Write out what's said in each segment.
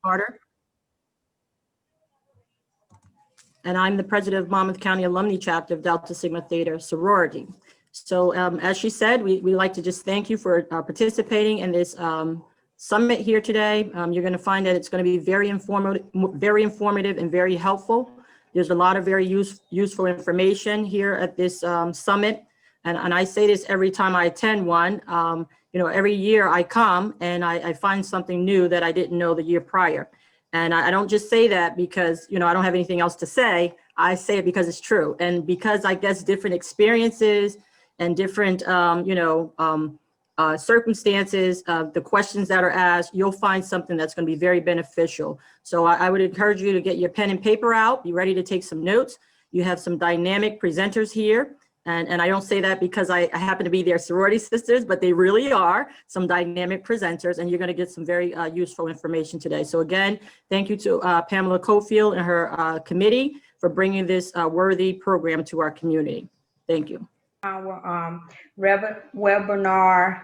Carter, and I'm the president of Monmouth County Alumni Chapter of Delta Sigma Theta Sorority. So as she said, we like to just thank you for participating in this summit here today. You're going to find that it's going to be very informative and very helpful. There's a lot of very useful information here at this summit. And I say this every time I attend one. Every year I come and I find something new that I didn't know the year prior. And I don't just say that because, I don't have anything else to say. I say it because it's true. And because I guess different experiences and different, circumstances, the questions that are asked, you'll find something that's going to be very beneficial. So I would encourage you to get your pen and paper out, be ready to take some notes. You have some dynamic presenters here. And I don't say that because I happen to be their sorority sisters, but they really are some dynamic presenters, and you're going to get some very useful information today. So again, thank you to Pamela Cofield and her committee for bringing this worthy program to our community. Thank you. Our webinar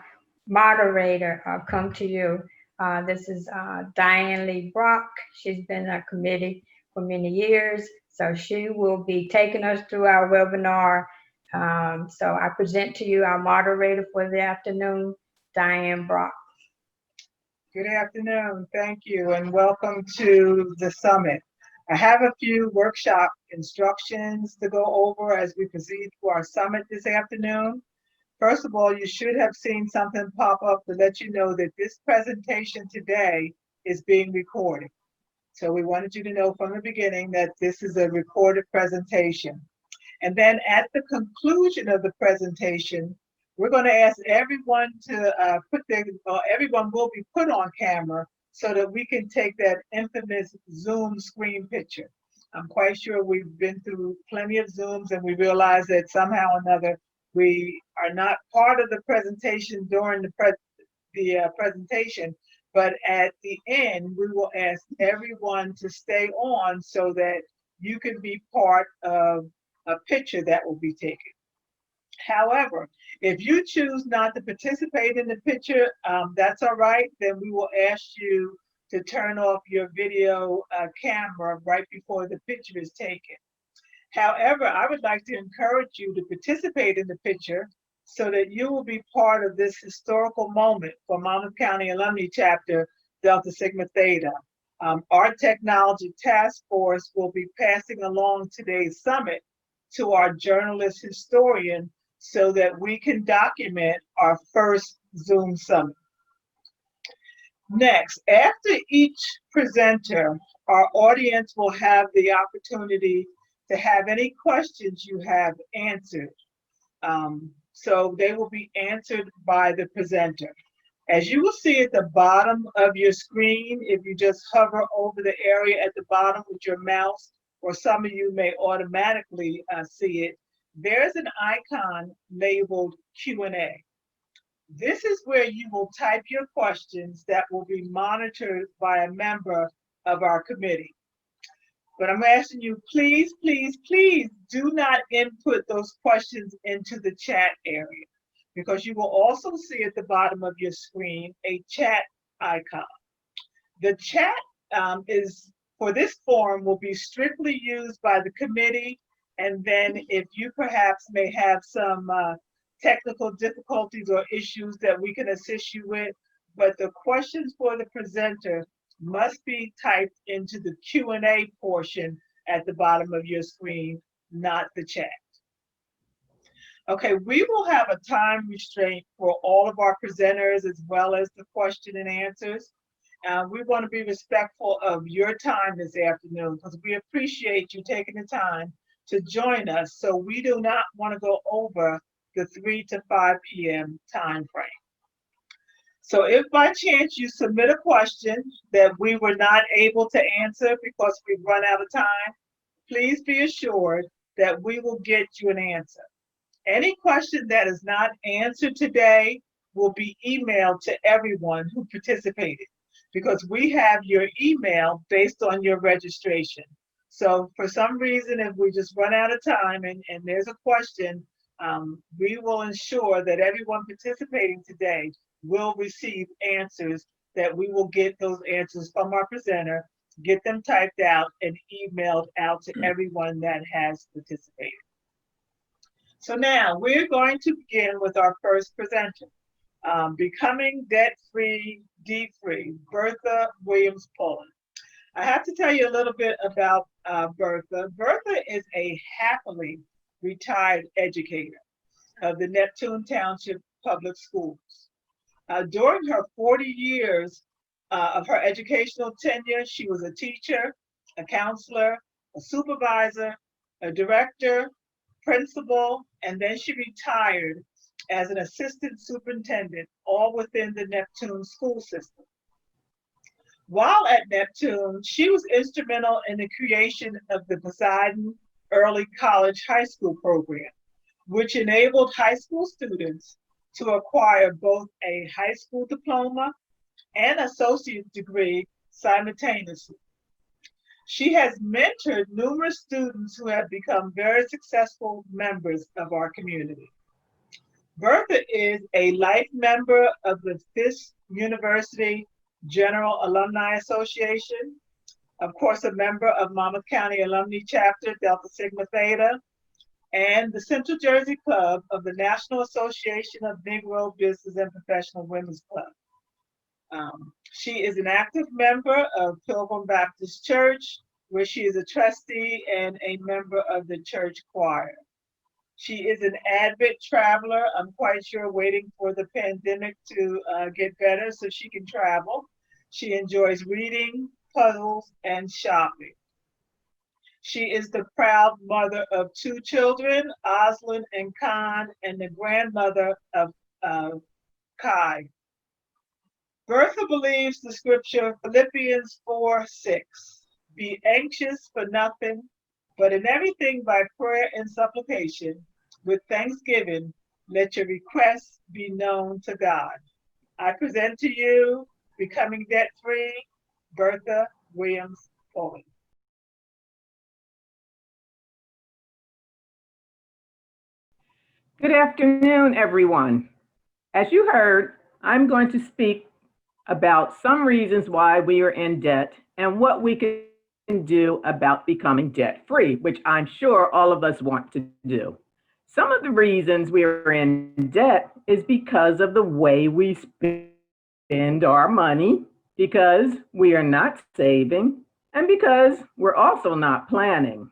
moderator come to you. This is Diane Lee Brock. She's been in our committee for many years, so she will be taking us through our webinar. So I present to you our moderator for the afternoon, Diane Brock. Good afternoon, thank you, and welcome to the summit. I have a few workshop instructions to go over as we proceed to our summit this afternoon. First of all, you should have seen something pop up to let you know that this presentation today is being recorded. So we wanted you to know from the beginning that this is a recorded presentation. And then at the conclusion of the presentation, we're going to ask everyone to everyone will be put on camera so that we can take that infamous Zoom screen picture. I'm quite sure we've been through plenty of Zooms and we realize that somehow or another we are not part of the presentation during the presentation, but at the end we will ask everyone to stay on so that you can be part of a picture that will be taken. However, if you choose not to participate in the picture, that's all right. Then we will ask you to turn off your video camera right before the picture is taken. However, I would like to encourage you to participate in the picture so that you will be part of this historical moment for Monmouth County Alumni Chapter Delta Sigma Theta. Our technology task force will be passing along today's summit to our journalist historian so that we can document our first Zoom summit. Next, after each presenter, our audience will have the opportunity to have any questions you have answered. So they will be answered by the presenter. As you will see at the bottom of your screen, if you just hover over the area at the bottom with your mouse, or some of you may automatically see it, there's an icon labeled Q&A. This is where you will type your questions that will be monitored by a member of our committee. But I'm asking you, please, please, please do not input those questions into the chat area, because you will also see at the bottom of your screen a chat icon. The chat for this forum will be strictly used by the committee, and then if you perhaps may have some technical difficulties or issues that we can assist you with, but the questions for the presenter must be typed into the Q&A portion at the bottom of your screen, not the chat. Okay, we will have a time restraint for all of our presenters as well as the question and answers. We want to be respectful of your time this afternoon because we appreciate you taking the time to join us. So we do not want to go over the 3 to 5 p.m. time frame. So if by chance you submit a question that we were not able to answer because we've run out of time, please be assured that we will get you an answer. Any question that is not answered today will be emailed to everyone who participated, because we have your email based on your registration. So for some reason, if we just run out of time and there's a question, we will ensure that everyone participating today will receive answers that we will get those answers from our presenter, get them typed out and emailed out to everyone that has participated. So now we're going to begin with our first presenter, Becoming Debt-Free, D-Free, Bertha Williams-Pullen. I have to tell you a little bit about Bertha. Bertha is a happily retired educator of the Neptune Township Public Schools. During her 40 years of her educational tenure, she was a teacher, a counselor, a supervisor, a director, principal, and then she retired as an assistant superintendent, all within the Neptune school system. While at Neptune, she was instrumental in the creation of the Poseidon Early College High School program, which enabled high school students to acquire both a high school diploma and associate degree simultaneously. She has mentored numerous students who have become very successful members of our community. Bertha is a life member of the Fisk University General Alumni Association, of course, a member of Monmouth County Alumnae Chapter, Delta Sigma Theta, and the Central Jersey Club of the National Association of Negro Business and Professional Women's Club. She is an active member of Pilgrim Baptist Church, where she is a trustee and a member of the church choir. She is an avid traveler. I'm quite sure waiting for the pandemic to get better so she can travel. She enjoys reading, puzzles, and shopping. She is the proud mother of 2 children, Oslin and Khan, and the grandmother of Kai. Bertha believes the scripture Philippians 4:6, be anxious for nothing, but in everything by prayer and supplication, with thanksgiving, let your requests be known to God. I present to you, Becoming Debt-Free, Bertha Williams-Pullen. Good afternoon, everyone. As you heard, I'm going to speak about some reasons why we are in debt and what we can do about becoming debt-free, which I'm sure all of us want to do. Some of the reasons we are in debt is because of the way we spend our money, because we are not saving, and because we're also not planning.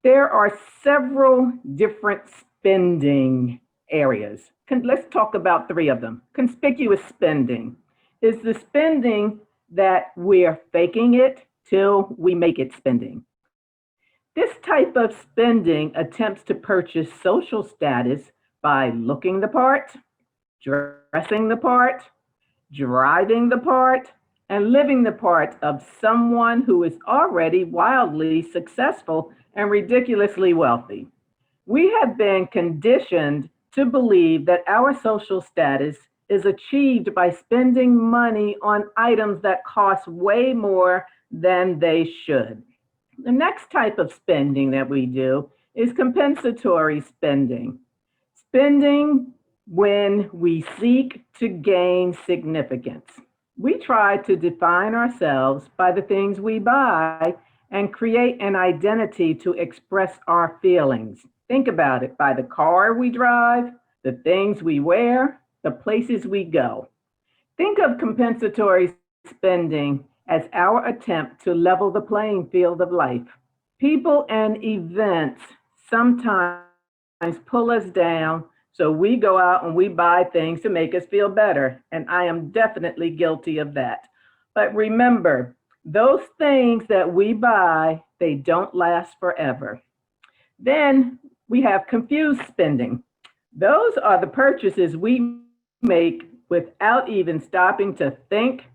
There are several different spending areas. Let's talk about 3 of them. Conspicuous spending is the spending that we're faking it till we make it spending. This type of spending attempts to purchase social status by looking the part, dressing the part, driving the part, and living the part of someone who is already wildly successful and ridiculously wealthy. We have been conditioned to believe that our social status is achieved by spending money on items that cost way more than they should. The next type of spending that we do is compensatory spending. Spending when we seek to gain significance. We try to define ourselves by the things we buy and create an identity to express our feelings. Think about it, by the car we drive, the things we wear, the places we go. Think of compensatory spending as our attempt to level the playing field of life. People and events sometimes pull us down, so we go out and we buy things to make us feel better, and I am definitely guilty of that. But remember, those things that we buy, they don't last forever. Then we have confused spending. Those are the purchases we make without even stopping to think,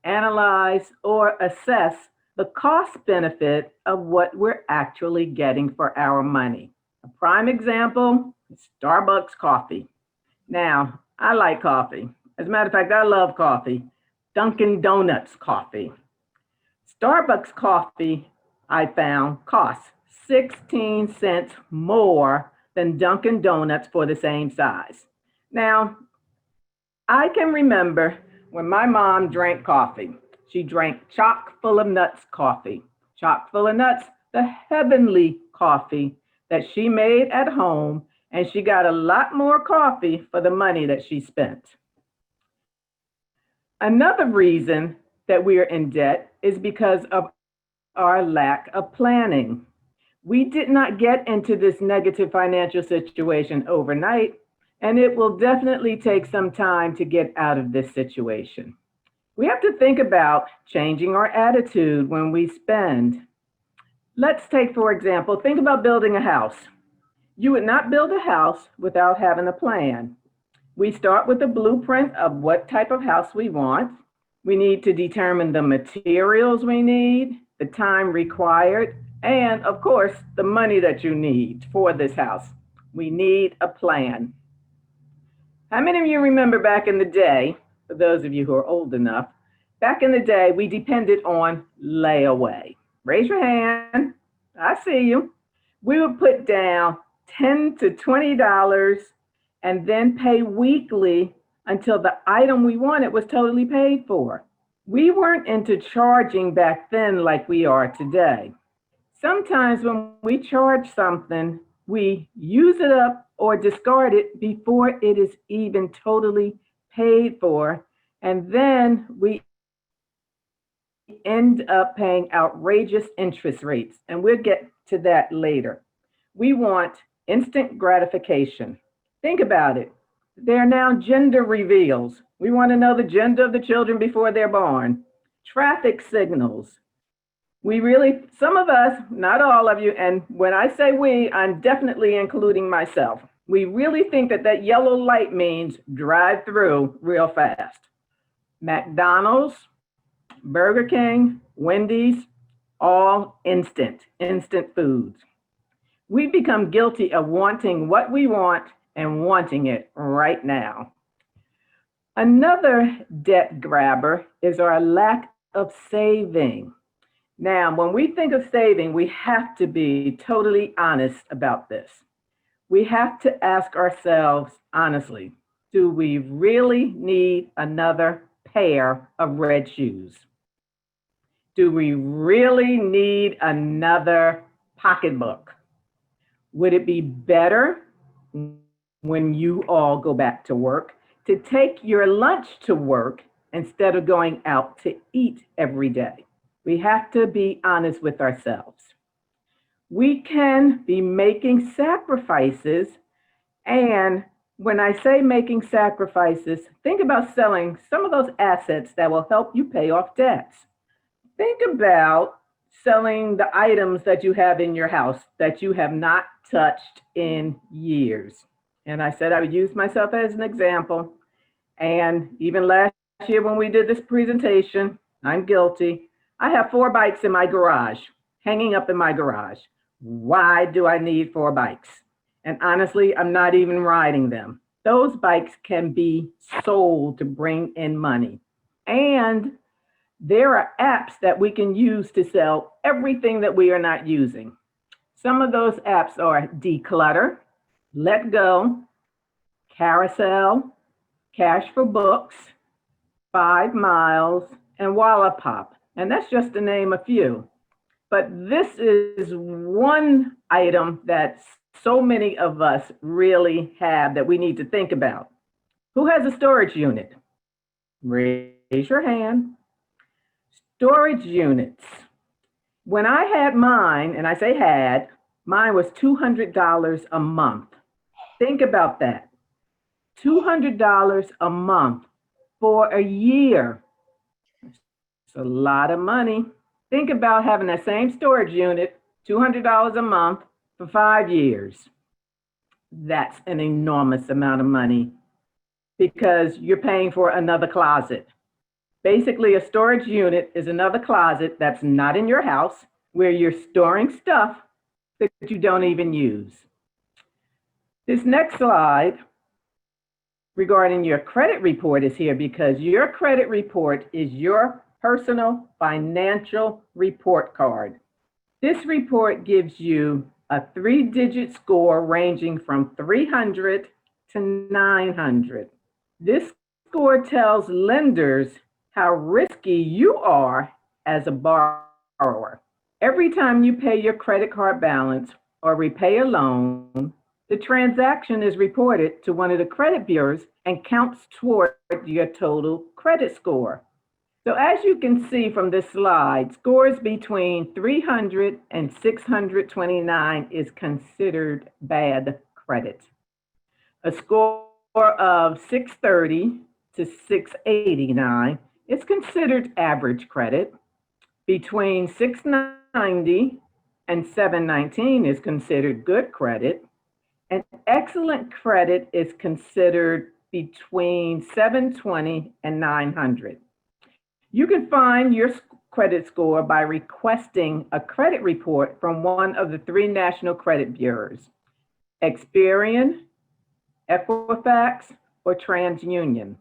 analyze, or assess the cost benefit of what we're actually getting for our money. A prime example is Starbucks coffee. Now, I like coffee. As a matter of fact, I love coffee. Dunkin' Donuts coffee. Starbucks coffee, I found, costs 16 cents more than Dunkin' Donuts for the same size. Now, I can remember when my mom drank coffee. She drank chock full of nuts coffee. Chock full of nuts, the heavenly coffee that she made at home, and she got a lot more coffee for the money that she spent. Another reason that we are in debt is because of our lack of planning. We did not get into this negative financial situation overnight, and it will definitely take some time to get out of this situation. We have to think about changing our attitude when we spend. Let's take, for example, think about building a house. You would not build a house without having a plan. We start with a blueprint of what type of house we want. We need to determine the materials we need, the time required, and of course, the money that you need for this house. We need a plan. How many of you remember back in the day, for those of you who are old enough, back in the day, we depended on layaway. Raise your hand. I see you. We would put down $10 to $20 and then pay weekly until the item we wanted was totally paid for. We weren't into charging back then like we are today. Sometimes when we charge something, we use it up or discard it before it is even totally paid for, and then we end up paying outrageous interest rates, and we'll get to that later. We want instant gratification. Think about it. There are now gender reveals. We want to know the gender of the children before they're born. Traffic signals. We really, some of us, not all of you, and when I say we, I'm definitely including myself. We really think that that yellow light means drive through real fast. McDonald's, Burger King, Wendy's, all instant foods. We've become guilty of wanting what we want and wanting it right now. Another debt grabber is our lack of saving. Now, when we think of saving, we have to be totally honest about this. We have to ask ourselves honestly, do we really need another pair of red shoes? Do we really need another pocketbook? Would it be better when you all go back to work to take your lunch to work instead of going out to eat every day? We have to be honest with ourselves. We can be making sacrifices, and when I say making sacrifices, think about selling some of those assets that will help you pay off debts. Think about selling the items that you have in your house that you have not touched in years. And I said I would use myself as an example. And even last year when we did this presentation, I'm guilty. I have 4 bikes in my garage, hanging up in my garage. Why do I need 4 bikes? And honestly, I'm not even riding them. Those bikes can be sold to bring in money. And there are apps that we can use to sell everything that we are not using. Some of those apps are Declutter, Let Go, Carousel, Cash for Books, 5 Miles, and Wallapop. And that's just to name a few. But this is one item that so many of us really have that we need to think about. Who has a storage unit? Raise your hand. Storage units. When I had mine, and I say had, mine was $200 a month. Think about that. $200 a month for a year. It's a lot of money. Think about having that same storage unit, $200 a month for 5 years. That's an enormous amount of money because you're paying for another closet. Basically, a storage unit is another closet that's not in your house where you're storing stuff that you don't even use. This next slide regarding your credit report is here because your credit report is your personal financial report card. This report gives you a 3-digit score ranging from 300 to 900. This score tells lenders how risky you are as a borrower. Every time you pay your credit card balance or repay a loan, the transaction is reported to one of the credit bureaus and counts toward your total credit score. So as you can see from this slide, scores between 300 and 629 is considered bad credit. A score of 630 to 689 is considered average credit. Between 690 and 719 is considered good credit. And excellent credit is considered between 720 and 900. You can find your credit score by requesting a credit report from one of the 3 national credit bureaus, Experian, Equifax, or TransUnion.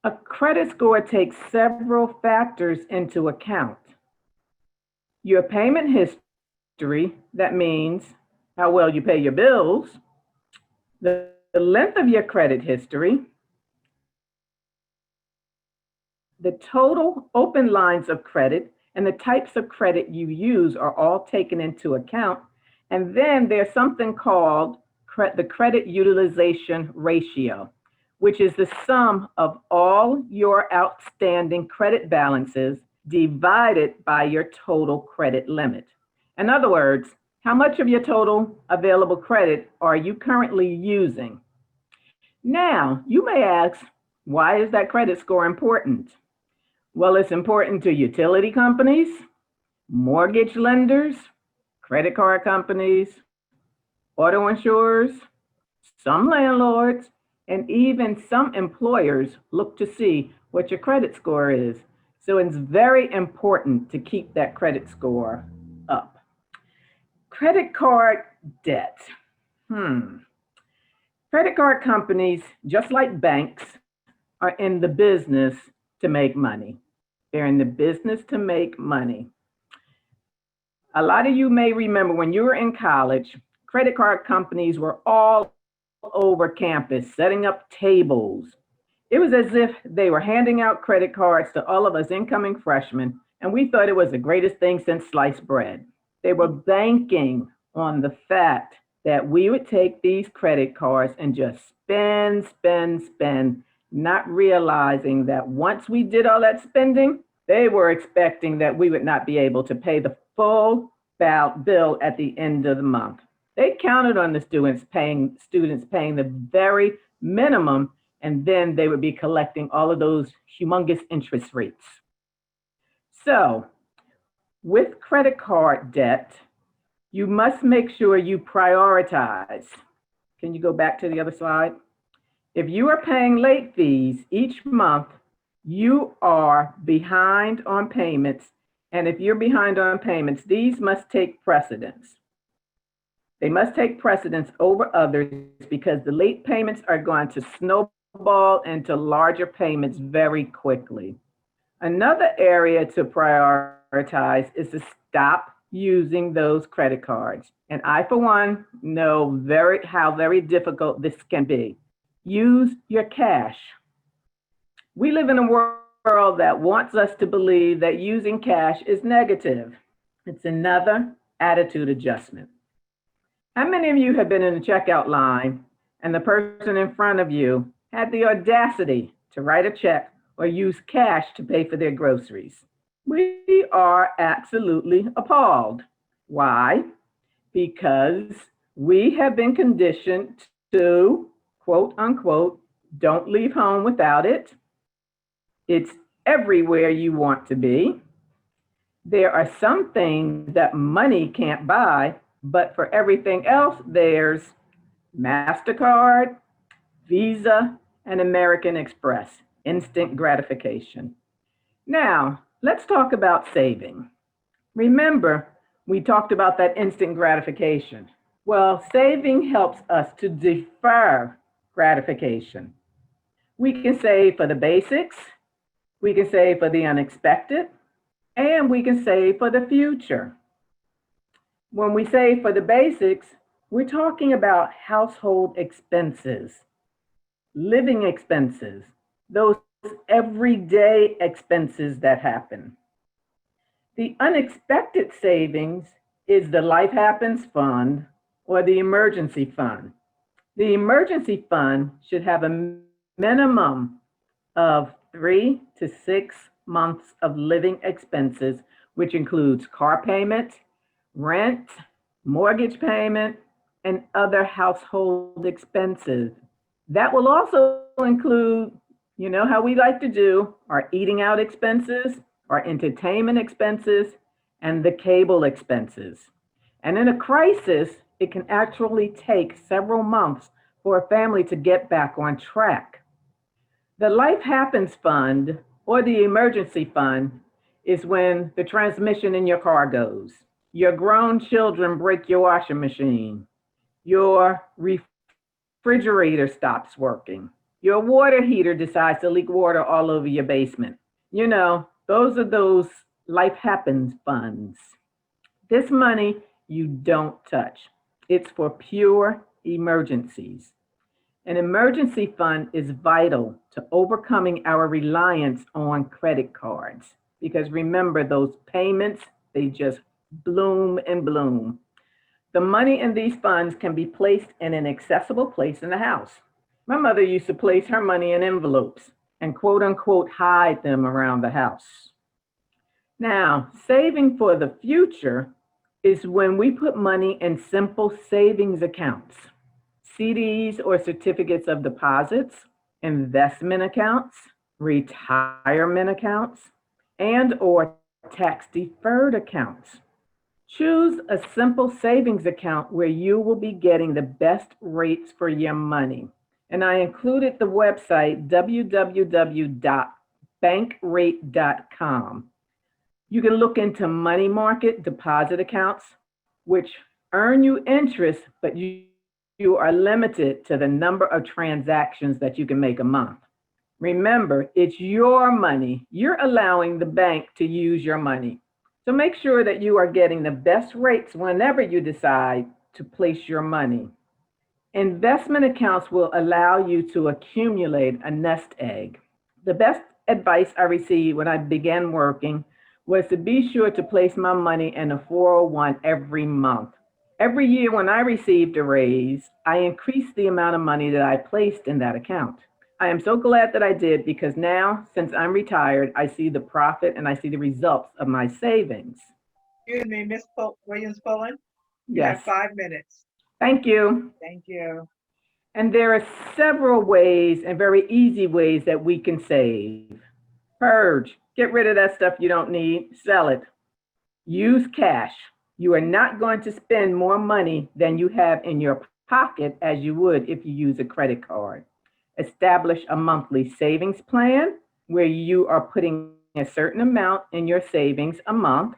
A credit score takes several factors into account. Your payment history, that means how well you pay your bills, the length of your credit history, the total open lines of credit, and the types of credit you use are all taken into account. And then there's something called the credit utilization ratio, which is the sum of all your outstanding credit balances divided by your total credit limit. In other words, how much of your total available credit are you currently using? Now, you may ask, why is that credit score important? Well, it's important to utility companies, mortgage lenders, credit card companies, auto insurers, some landlords, and even some employers look to see what your credit score is. So it's very important to keep that credit score up. Credit card debt. Credit card companies, just like banks, are in the business to make money. They're in the business to make money. A lot of you may remember when you were in college, credit card companies were all over campus setting up tables. It was as if they were handing out credit cards to all of us incoming freshmen, and we thought it was the greatest thing since sliced bread. They were banking on the fact that we would take these credit cards and just spend, not realizing that once we did all that spending, they were expecting that we would not be able to pay the full bill at the end of the month. They counted on the students paying the very minimum, and then they would be collecting all of those humongous interest rates. So with credit card debt, you must make sure you prioritize. Can you go back to the other slide? If you are paying late fees each month, you are behind on payments. And if you're behind on payments, these must take precedence. They must take precedence over others because the late payments are going to snowball into larger payments very quickly. Another area to prioritize is to stop using those credit cards. And I, for one, know how very difficult this can be. Use your cash. We live in a world that wants us to believe that using cash is negative. It's another attitude adjustment. How many of you have been in the checkout line and the person in front of you had the audacity to write a check or use cash to pay for their groceries? We are absolutely appalled. Why? Because we have been conditioned to, quote unquote, don't leave home without it. It's everywhere you want to be. There are some things that money can't buy, but for everything else, there's MasterCard, Visa, and American Express, instant gratification. Now, let's talk about saving. Remember, we talked about that instant gratification. Well, saving helps us to defer gratification. We can save for the basics, we can save for the unexpected, and we can save for the future. When we save for the basics, we're talking about household expenses, living expenses, those everyday expenses that happen. The unexpected savings is the Life Happens Fund or the emergency fund. The emergency fund should have a minimum of 3 to 6 months of living expenses, which includes car payment, rent, mortgage payment, and other household expenses. That will also include, you know how we like to do, our eating out expenses, our entertainment expenses, and the cable expenses. And in a crisis, it can actually take several months for a family to get back on track. The Life Happens Fund or the emergency fund is when the transmission in your car goes, your grown children break your washing machine, your refrigerator stops working, your water heater decides to leak water all over your basement. You know, those are those Life Happens funds. This money you don't touch. It's for pure emergencies. An emergency fund is vital to overcoming our reliance on credit cards because remember, those payments, they just bloom and bloom. The money in these funds can be placed in an accessible place in the house. My mother used to place her money in envelopes and quote unquote hide them around the house. Now, saving for the future is when we put money in simple savings accounts, CDs or certificates of deposits, investment accounts, retirement accounts, and or tax deferred accounts. Choose a simple savings account where you will be getting the best rates for your money. And I included the website www.bankrate.com. You can look into money market deposit accounts, which earn you interest, but you are limited to the number of transactions that you can make a month. Remember, it's your money. You're allowing the bank to use your money. So make sure that you are getting the best rates whenever you decide to place your money. Investment accounts will allow you to accumulate a nest egg. The best advice I received when I began working was to be sure to place my money in a 401 every month. Every year when I received a raise, I increased the amount of money that I placed in that account. I am so glad that I did because now, since I'm retired, I see the profit and I see the results of my savings. Excuse me, Ms. Williams-Pullen? You Yes. have 5 minutes. Thank you. Thank you. And there are several ways and very easy ways that we can save. Purge, get rid of that stuff you don't need, sell it. Use cash. You are not going to spend more money than you have in your pocket as you would if you use a credit card. Establish a monthly savings plan where you are putting a certain amount in your savings a month.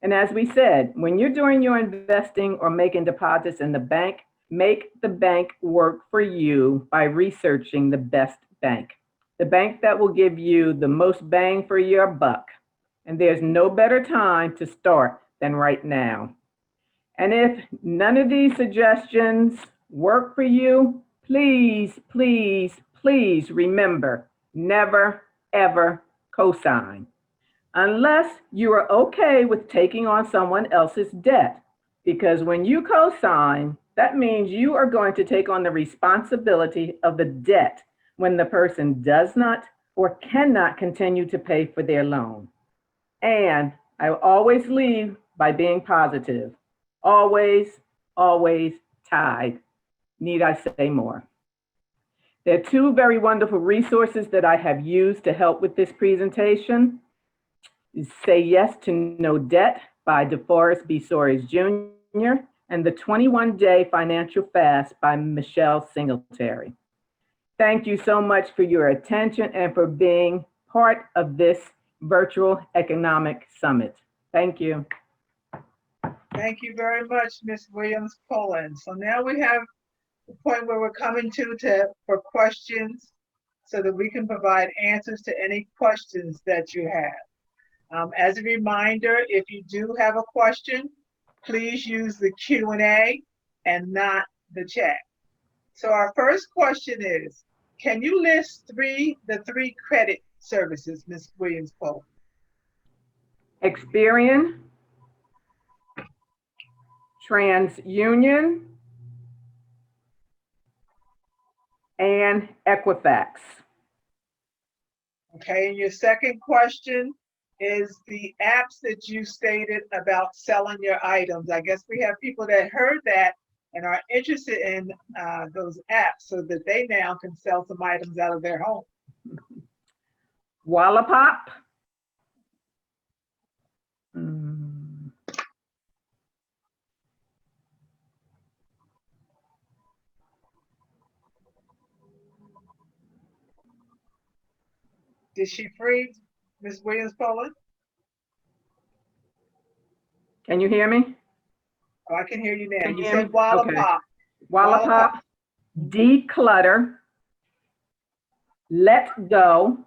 And as we said, when you're doing your investing or making deposits in the bank, make the bank work for you by researching the best bank, the bank that will give you the most bang for your buck. And there's no better time to start than right now. And if none of these suggestions work for you, please, please, please remember, never, ever cosign. Unless you are okay with taking on someone else's debt. Because when you cosign, that means you are going to take on the responsibility of the debt when the person does not or cannot continue to pay for their loan. And I always leave by being positive. Always, always tithe. Need I say more? There are two very wonderful resources that I have used to help with this presentation. Say Yes to No Debt by DeForest B. Soares Jr. and the 21-Day Financial Fast by Michelle Singletary. Thank you so much for your attention and for being part of this virtual economic summit. Thank you. Thank you very much, Ms. Williams-Pullen. So now we have the point where we're coming for questions so that we can provide answers to any questions that you have. As a reminder, if you do have a question, please use the Q&A and not the chat. So our first question is, Can you list the three credit services, Ms. Williams-Poland? Experian, TransUnion, and Equifax. Okay, and your second question is the apps that you stated about selling your items. I guess we have people that heard that and are interested in those apps so that they now can sell some items out of their home. Wallapop, Did she freeze, Ms. Williams-Poland? can you hear me? Oh, I can hear you now. Can You you said hear me? Wallapop. Okay. Wallapop, Declutter, Let Go,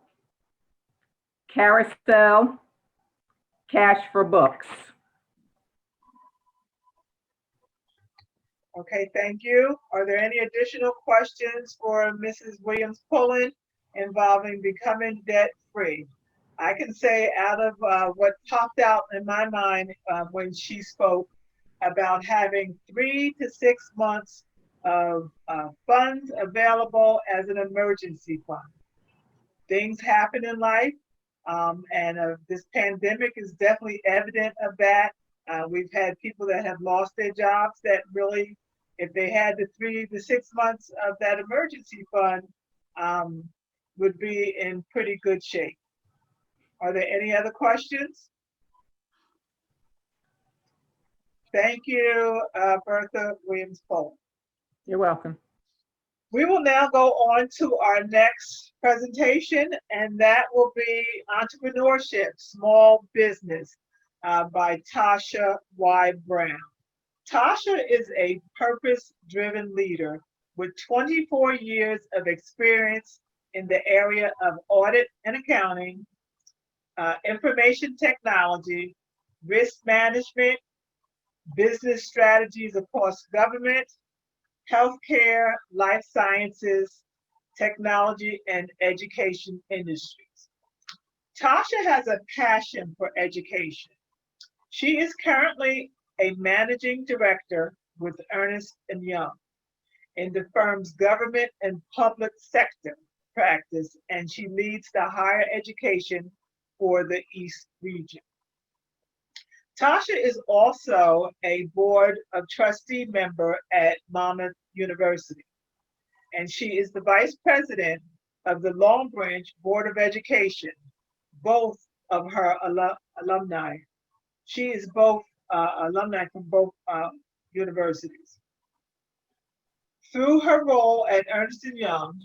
Carousel, Cash for Books. Okay, thank you. Are there any additional questions for Mrs. Williams-Poland involving becoming debt-free? I can say out of what popped out in my mind when she spoke about having 3 to 6 months of funds available as an emergency fund. Things happen in life, and this pandemic is definitely evident of that. We've had people that have lost their jobs that really, if they had the 3 to 6 months of that emergency fund, would be in pretty good shape. Are there any other questions? Thank you, Bertha Williams-Poland. You're welcome. We will now go on to our next presentation, and that will be Entrepreneurship, Small Business by Tasha Y. Brown. Tasha is a purpose-driven leader with 24 years of experience in the area of audit and accounting, information technology, risk management, business strategies across government, healthcare, life sciences, technology, and education industries. Tasha has a passion for education. She is currently a managing director with Ernst & Young in the firm's government and public sector practice, and she leads the higher education for the East region. Tasha is also a board of trustee member at Monmouth University, and she is the vice president of the Long Branch Board of Education, both of her alumni. She is both alumni from both universities. Through her role at Ernst & Young,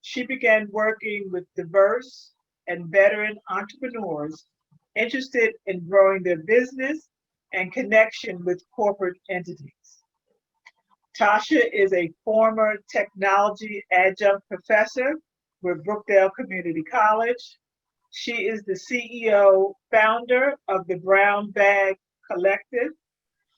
she began working with diverse and veteran entrepreneurs interested in growing their business and connection with corporate entities. Tasha is a former technology adjunct professor with Brookdale Community College. She is the CEO, founder of the Brown Bag Collective,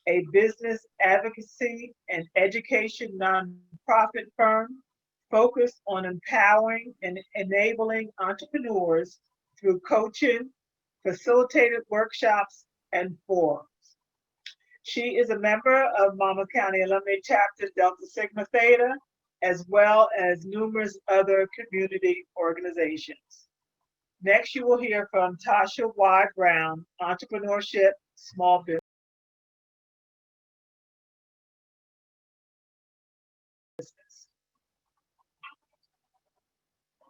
a business advocacy and education nonprofit firm focused on empowering and enabling entrepreneurs through coaching, facilitated workshops, and forums. She is a member of Monmouth County Alumnae Chapter Delta Sigma Theta, as well as numerous other community organizations. Next, you will hear from Tasha Y. Brown, Entrepreneurship, Small Business.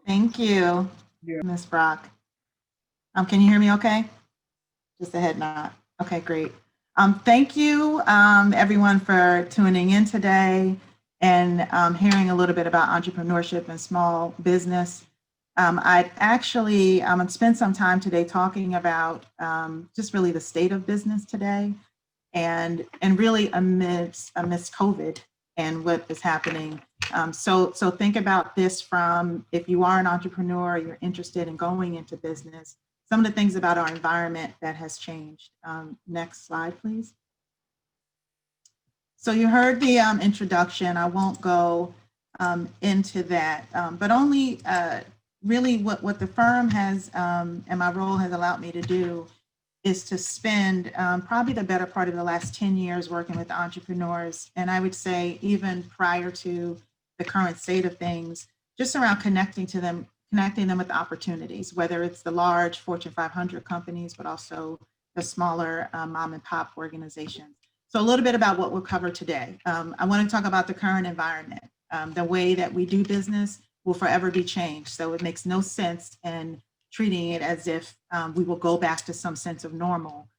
Thank you, Yeah. Ms. Brock. Can you hear me okay? Just a head nod. Okay, great. Thank you, everyone, for tuning in today and hearing a little bit about entrepreneurship and small business. I'd actually spend some time today talking about just really the state of business today and really amidst COVID and what is happening. So think about this from, if you are an entrepreneur, you're interested in going into business, some of the things about our environment that has changed. Next slide, please. So you heard the introduction. I won't go into that. But only really what the firm has and my role has allowed me to do is to spend probably the better part of the last 10 years working with entrepreneurs. And I would say even prior to the current state of things, just around connecting them with opportunities, whether it's the large Fortune 500 companies, but also the smaller mom and pop organizations. So a little bit about what we'll cover today. I want to talk about the current environment. The way that we do business will forever be changed. So it makes no sense in treating it as if we will go back to some sense of normal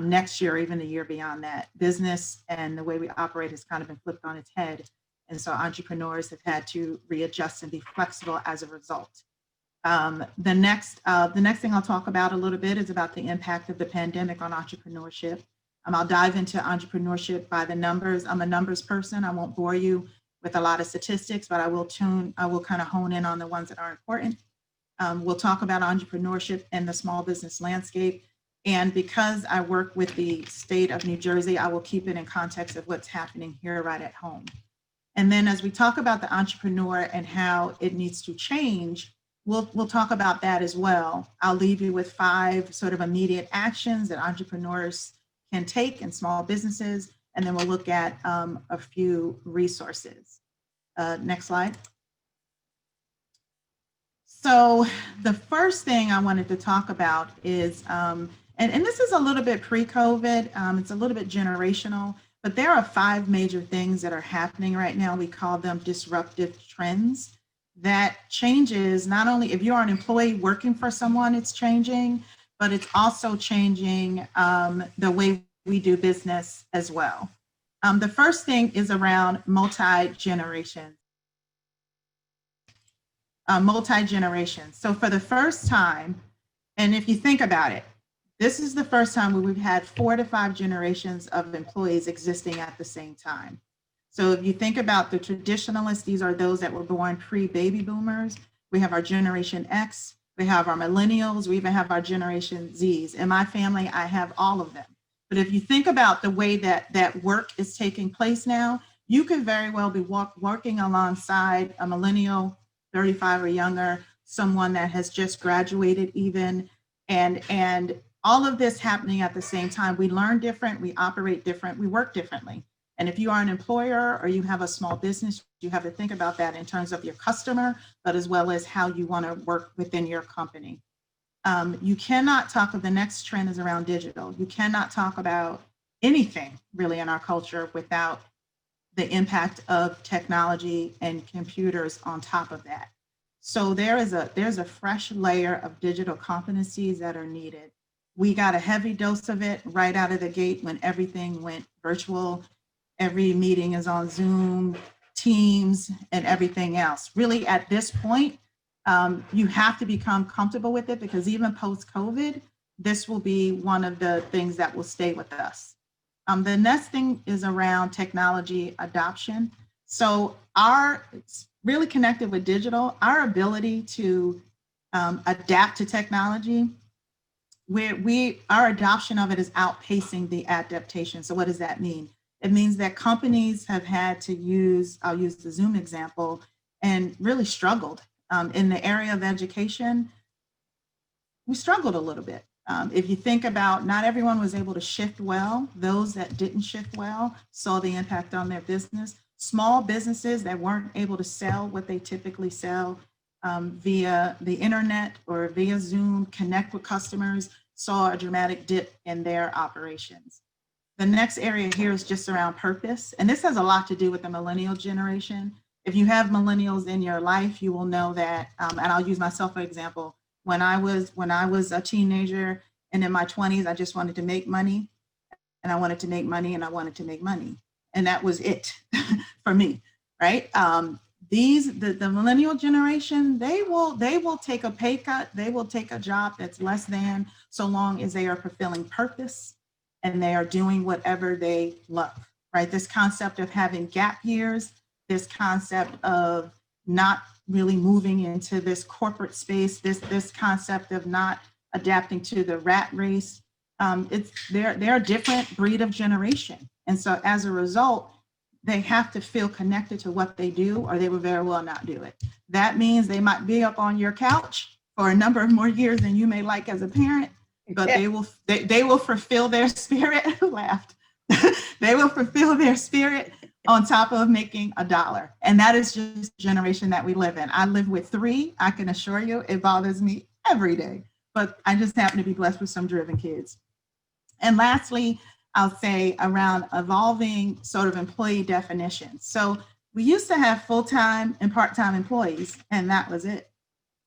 next year, or even the year beyond that. Business and the way we operate has kind of been flipped on its head. And so entrepreneurs have had to readjust and be flexible as a result. The next thing I'll talk about a little bit is about the impact of the pandemic on entrepreneurship. I'll dive into entrepreneurship by the numbers. I'm a numbers person. I won't bore you with a lot of statistics, but I will kind of hone in on the ones that are important. We'll talk about entrepreneurship and the small business landscape. And because I work with the state of New Jersey, I will keep it in context of what's happening here right at home. And then as we talk about the entrepreneur and how it needs to change, we'll talk about that as well. I'll leave you with 5 sort of immediate actions that entrepreneurs can take in small businesses. And then we'll look at a few resources. Next slide. So the first thing I wanted to talk about is, and this is a little bit pre-COVID, it's a little bit generational, but there are 5 major things that are happening right now. We call them disruptive trends. That changes not only if you're an employee working for someone, it's changing, but it's also changing the way we do business as well. The first thing is around multi-generation. So for the first time, and if you think about it, this is the first time where we've had 4 to 5 generations of employees existing at the same time. So if you think about the traditionalists, these are those that were born pre-baby boomers. We have our Generation X, we have our millennials, we even have our Generation Zs. In my family, I have all of them. But if you think about the way that work is taking place now, you could very well be working alongside a millennial, 35 or younger, someone that has just graduated even, and all of this happening at the same time. We learn different, we operate different, we work differently. And if you are an employer or you have a small business, you have to think about that in terms of your customer, but as well as how you want to work within your company. You cannot talk of the next trend is around digital. You cannot talk about anything really in our culture without the impact of technology and computers on top of that. So there's a fresh layer of digital competencies that are needed. We got a heavy dose of it right out of the gate when everything went virtual. Every meeting is on Zoom, Teams, and everything else. Really at this point, you have to become comfortable with it, because even post-COVID, this will be one of the things that will stay with us. The next thing is around technology adoption. So it's really connected with digital, our ability to adapt to technology, our adoption of it is outpacing the adaptation. So what does that mean? It means that companies have had to I'll use the Zoom example, and really struggled. In the area of education, we struggled a little bit. If you think about, not everyone was able to shift well. Those that didn't shift well saw the impact on their business. Small businesses that weren't able to sell what they typically sell via the internet or via Zoom, connect with customers, saw a dramatic dip in their operations. The next area here is just around purpose. And this has a lot to do with the millennial generation. If you have millennials in your life, you will know that, and I'll use myself for example. When I was a teenager and in my 20s, I just wanted to make money, and I wanted to make money, and I wanted to make money. And that was it for me, right? The millennial generation, they will take a pay cut, they will take a job that's less than, so long as they are fulfilling purpose and they are doing whatever they love, right? This concept of having gap years, this concept of not really moving into this corporate space, this concept of not adapting to the rat race, they're a different breed of generation. And so as a result, they have to feel connected to what they do, or they will very well not do it. That means they might be up on your couch for a number of more years than you may like as a parent, but they will fulfill their spirit. Who laughed? They will fulfill their spirit on top of making $1. And that is just the generation that we live in. I live with 3. I can assure you it bothers me every day, but I just happen to be blessed with some driven kids. And lastly, I'll say around evolving sort of employee definitions. So we used to have full-time and part-time employees, and that was it,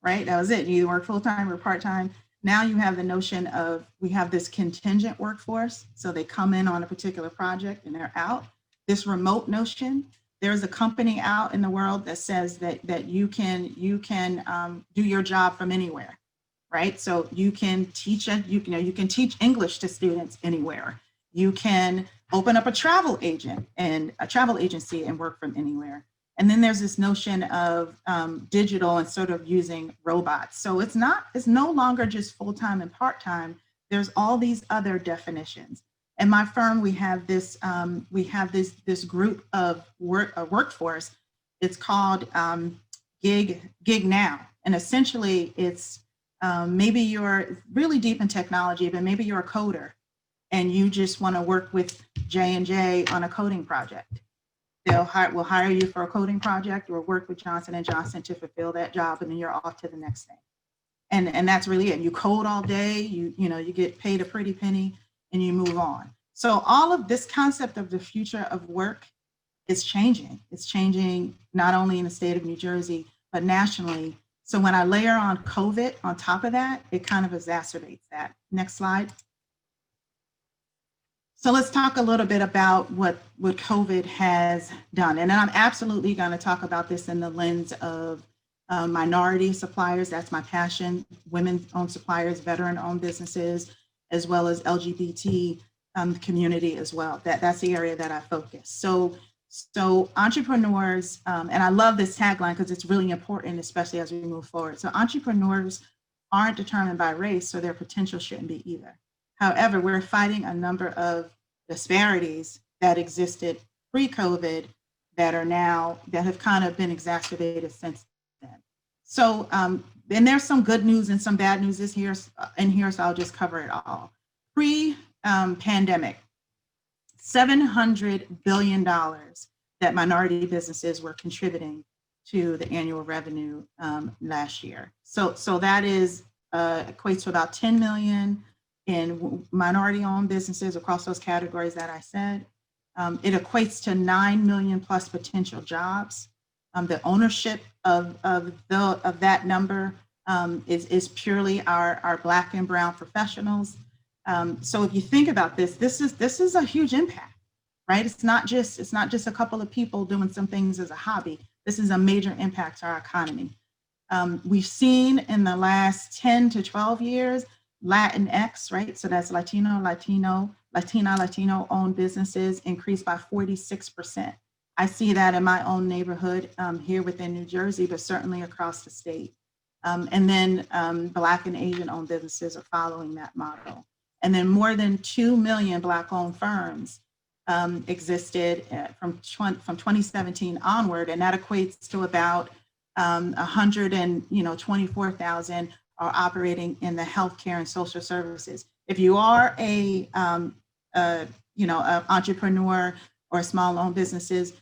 right? That was it. You either work full-time or part-time. Now you have the notion of, we have this contingent workforce. So they come in on a particular project and they're out. This remote notion, there's a company out in the world that says that you can do your job from anywhere, right? So you can teach you can teach English to students anywhere. You can open up a travel agency and work from anywhere. And then there's this notion of digital and sort of using robots. So it's no longer just full-time and part-time. There's all these other definitions. In my firm, we have this group of workforce. It's called Gig Now. And essentially it's maybe you're really deep in technology, but maybe you're a coder and you just want to work with J&J on a coding project. We'll hire you for a coding project or work with Johnson & Johnson to fulfill that job, and then you're off to the next thing. And that's really it. You code all day, you get paid a pretty penny, and you move on. So all of this concept of the future of work is changing. It's changing not only in the state of New Jersey, but nationally. So when I layer on COVID on top of that, it kind of exacerbates that. Next slide. So let's talk a little bit about what COVID has done. And I'm absolutely going to talk about this in the lens of minority suppliers. That's my passion. Women-owned suppliers, veteran-owned businesses, as well as LGBT community as well. That's the area that I focus. So entrepreneurs, and I love this tagline because it's really important, especially as we move forward. So entrepreneurs aren't determined by race, so their potential shouldn't be either. However, we're fighting a number of disparities that existed pre-COVID that have kind of been exacerbated since then. So, and there's some good news and some bad news in here, so I'll just cover it all. Pre-pandemic, $700 billion that minority businesses were contributing to the annual revenue last year. So that is equates to about 10 million in minority-owned businesses across those categories that I said. It equates to 9 million plus potential jobs. The ownership of that number is purely our Black and brown professionals. So if you think about this is a huge impact, right? It's not just a couple of people doing some things as a hobby. This is a major impact to our economy. We've seen in the last 10 to 12 years, Latinx, right? So that's Latino owned businesses increased by 46%. I see that in my own neighborhood here within New Jersey, but certainly across the state. And then Black and Asian owned businesses are following that model. And then more than 2 million Black owned firms existed from 2017 onward, and that equates to about 124,000 are operating in the healthcare and social services. If you are a entrepreneur or small owned businesses,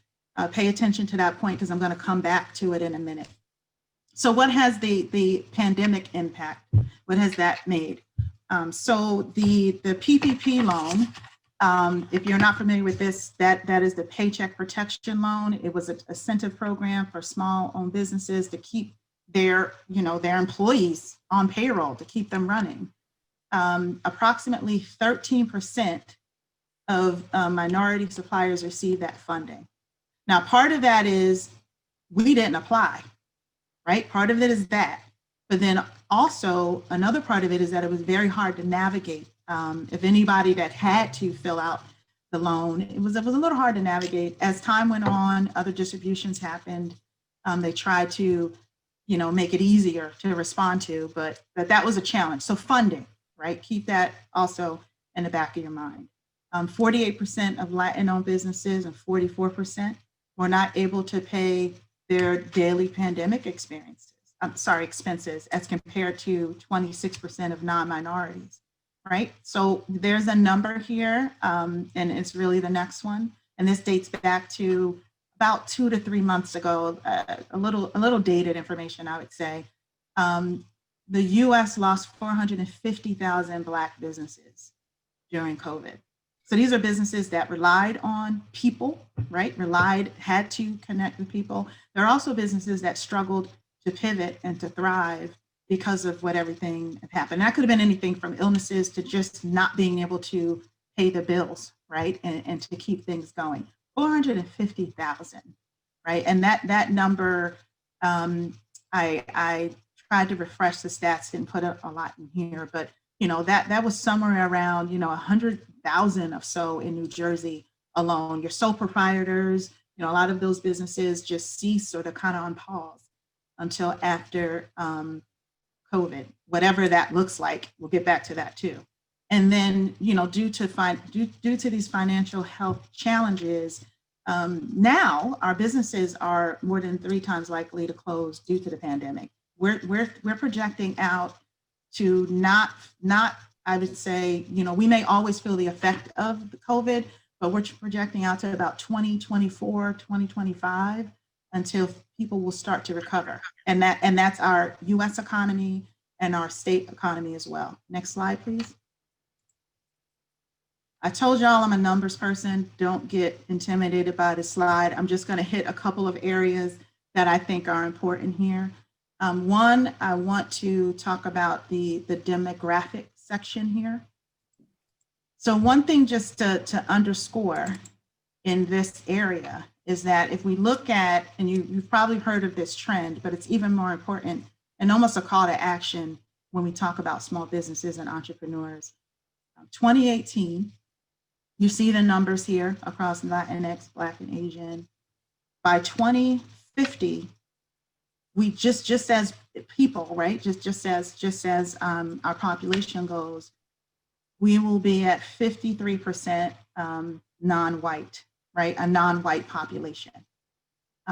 pay attention to that point because I'm going to come back to it in a minute. So what has the pandemic impact? What has that made? So the PPP loan, if you're not familiar with this, that is the Paycheck Protection Loan. It was an incentive program for small owned businesses to keep their employees on payroll, to keep them running. Approximately 13% of minority suppliers receive that funding. Now, part of that is we didn't apply, right? Part of it is that. But then also another part of it is that it was very hard to navigate. If anybody that had to fill out the loan, it was a little hard to navigate. As time went on, other distributions happened. They tried to, make it easier to respond to, but that was a challenge. So funding, right? Keep that also in the back of your mind. 48% of Latin-owned businesses and 44% were not able to pay their daily pandemic expenses as compared to 26% of non-minorities, right? So there's a number here, and it's really the next one. And this dates back to about 2 to 3 months ago, a little dated information, I would say. The US lost 450,000 Black businesses during COVID. So these are businesses that relied on people, right? Had to connect with people. There are also businesses that struggled to pivot and to thrive because of what everything had happened. That could have been anything from illnesses to just not being able to pay the bills, right? And to keep things going. 450,000, right? And that number, I tried to refresh the stats, didn't put a lot in here, but that was somewhere around 100,000 or so in New Jersey alone. Your sole proprietors, a lot of those businesses just ceased or they're kind of on pause until after COVID, whatever that looks like. We'll get back to that too. And then, due to these financial health challenges, now our businesses are more than 3 times likely to close due to the pandemic. We're projecting out to not, I would say, we may always feel the effect of the COVID, but we're projecting out to about 2024, 2025 until people will start to recover. And that's our US economy and our state economy as well. Next slide, please. I told y'all I'm a numbers person. Don't get intimidated by the slide. I'm just going to hit a couple of areas that I think are important here. One, I want to talk about the demographic section here. So one thing just to underscore in this area is that if we look at, and you've probably heard of this trend, but it's even more important and almost a call to action when we talk about small businesses and entrepreneurs. 2018, you see the numbers here across Latinx, Black, and Asian. By 2050, we just as people, right? Just as our population goes, we will be at 53% non-white, right? A non-white population.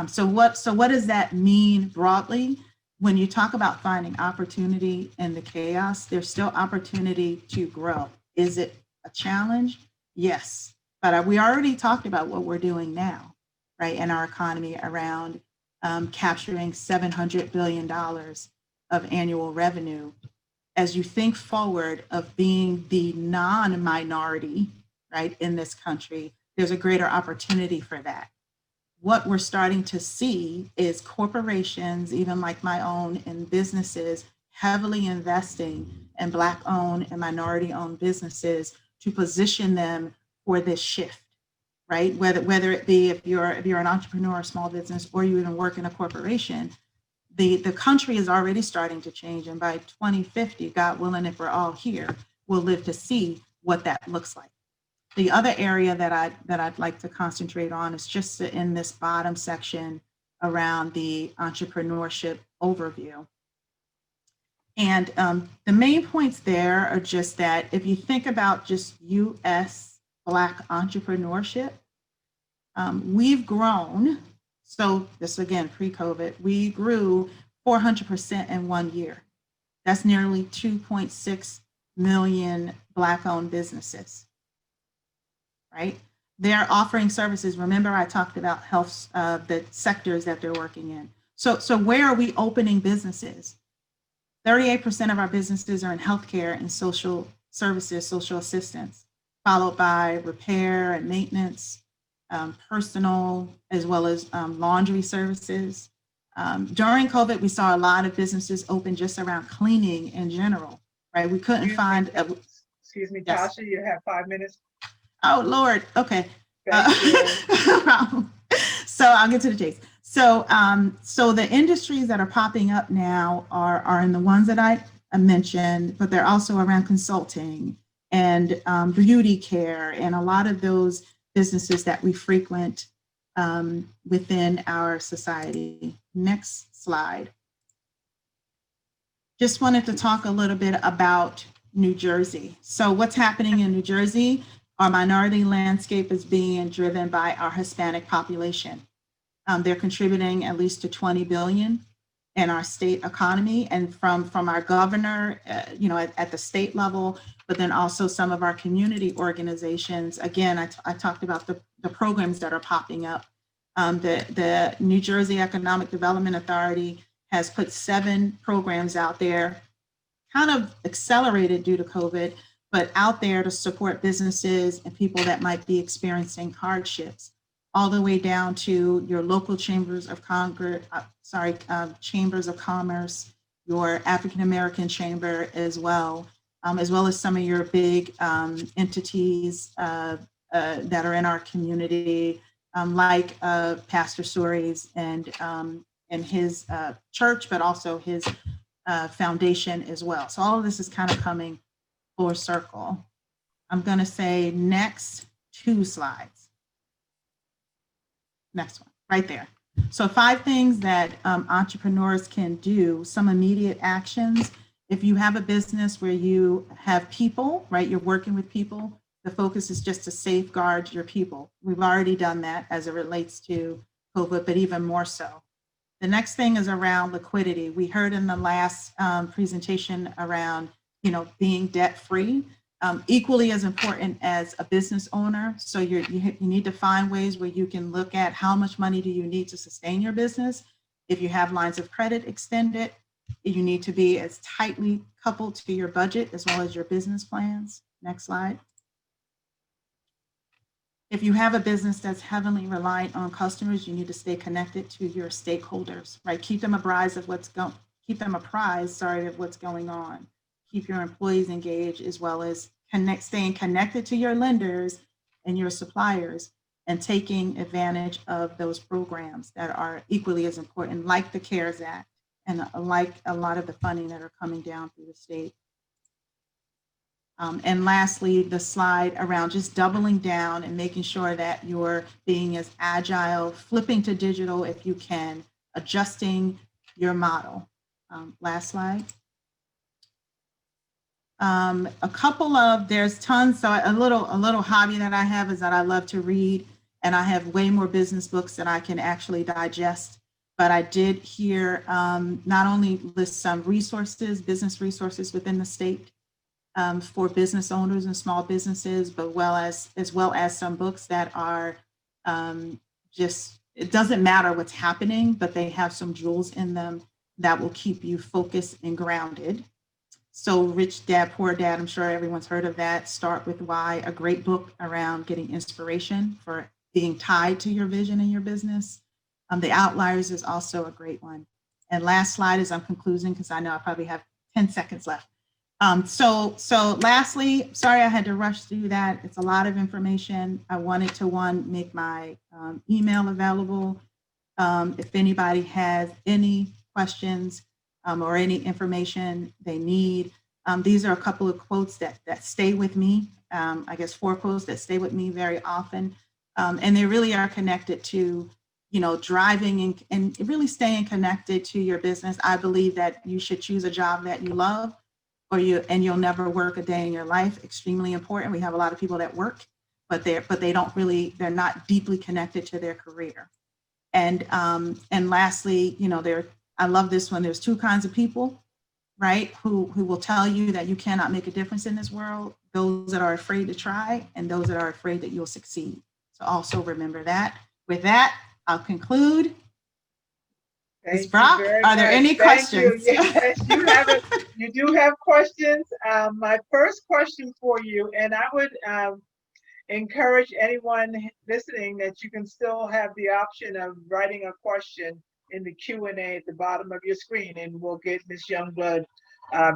So what does that mean broadly? When you talk about finding opportunity in the chaos, there's still opportunity to grow. Is it a challenge? Yes, but we already talked about what we're doing now, right? In our economy around capturing $700 billion of annual revenue. As you think forward of being the non-minority, right, in this country, there's a greater opportunity for that. What we're starting to see is corporations, even like my own, and businesses heavily investing in Black-owned and minority-owned businesses to position them for this shift, right? Whether it be if you're an entrepreneur, a small business, or you even work in a corporation, the country is already starting to change. And by 2050, God willing, if we're all here, we'll live to see what that looks like. The other area that I'd like to concentrate on is just in this bottom section around the entrepreneurship overview. And the main points there are just that if you think about just US Black entrepreneurship, we've grown. So this again, pre-COVID, we grew 400% in 1 year. That's nearly 2.6 million Black-owned businesses, right? They're offering services. Remember, I talked about health, the sectors that they're working in. So where are we opening businesses? 38% of our businesses are in healthcare and social services, social assistance, followed by repair and maintenance, personal, as well as laundry services. During COVID, we saw a lot of businesses open just around cleaning in general, right? We couldn't find. Excuse me, Yes. Tasha, you have 5 minutes. Oh, Lord. Okay. Thank you. No problem. So I'll get to the chase. So the industries that are popping up now are in the ones that I mentioned, but they're also around consulting and beauty care and a lot of those businesses that we frequent within our society. Next slide. Just wanted to talk a little bit about New Jersey. So what's happening in New Jersey? Our minority landscape is being driven by our Hispanic population. They're contributing at least to 20 billion in our state economy, and from our governor, at the state level, but then also some of our community organizations. Again, I talked about the programs that are popping up. The New Jersey Economic Development Authority has put 7 programs out there, kind of accelerated due to COVID, but out there to support businesses and people that might be experiencing hardships, all the way down to your local chambers of chambers of commerce, your African American chamber as well as some of your big entities that are in our community, like Pastor Suri's and his church, but also his foundation as well. So all of this is kind of coming full circle. I'm going to say next 2 slides. Next one, right there. So 5 things that entrepreneurs can do, some immediate actions. If you have a business where you have people, right, you're working with people, the focus is just to safeguard your people. We've already done that as it relates to COVID, but even more so. The next thing is around liquidity. We heard in the last presentation around, being debt-free. Equally as important as a business owner. So you need to find ways where you can look at how much money do you need to sustain your business. If you have lines of credit extended, you need to be as tightly coupled to your budget as well as your business plans. Next slide. If you have a business that's heavily reliant on customers, you need to stay connected to your stakeholders, right? Keep them apprised of what's going on. Keep your employees engaged, as well as staying connected to your lenders and your suppliers, and taking advantage of those programs that are equally as important, like the CARES Act and like a lot of the funding that are coming down through the state. And lastly, the slide around just doubling down and making sure that you're being as agile, flipping to digital if you can, adjusting your model. Last slide. There's tons. So a little hobby that I have is that I love to read, and I have way more business books than I can actually digest. But I did here not only list some resources, business resources within the state for business owners and small businesses, but as well as some books that are it doesn't matter what's happening, but they have some jewels in them that will keep you focused and grounded. So Rich Dad, Poor Dad, I'm sure everyone's heard of that. Start with Why, a great book around getting inspiration for being tied to your vision in your business. The Outliers is also a great one. And last slide is I'm concluding because I know I probably have 10 seconds left. So lastly, sorry I had to rush through that. It's a lot of information. I wanted to make my email available. If anybody has any questions or any information they need. These are a couple of quotes that stay with me. I guess 4 quotes that stay with me very often. And they really are connected to, driving and really staying connected to your business. I believe that you should choose a job that you love, you'll never work a day in your life. Extremely important. We have a lot of people that work, but they're not deeply connected to their career. And lastly, I love this one. There's 2 kinds of people, right? Who will tell you that you cannot make a difference in this world. Those that are afraid to try, and those that are afraid that you'll succeed. So also remember that. With that, I'll conclude. Ms. Brock, are there any questions? Yes, you do have questions. My first question for you, and I would encourage anyone listening that you can still have the option of writing a question in the Q&A at the bottom of your screen, and we'll get Ms. Youngblood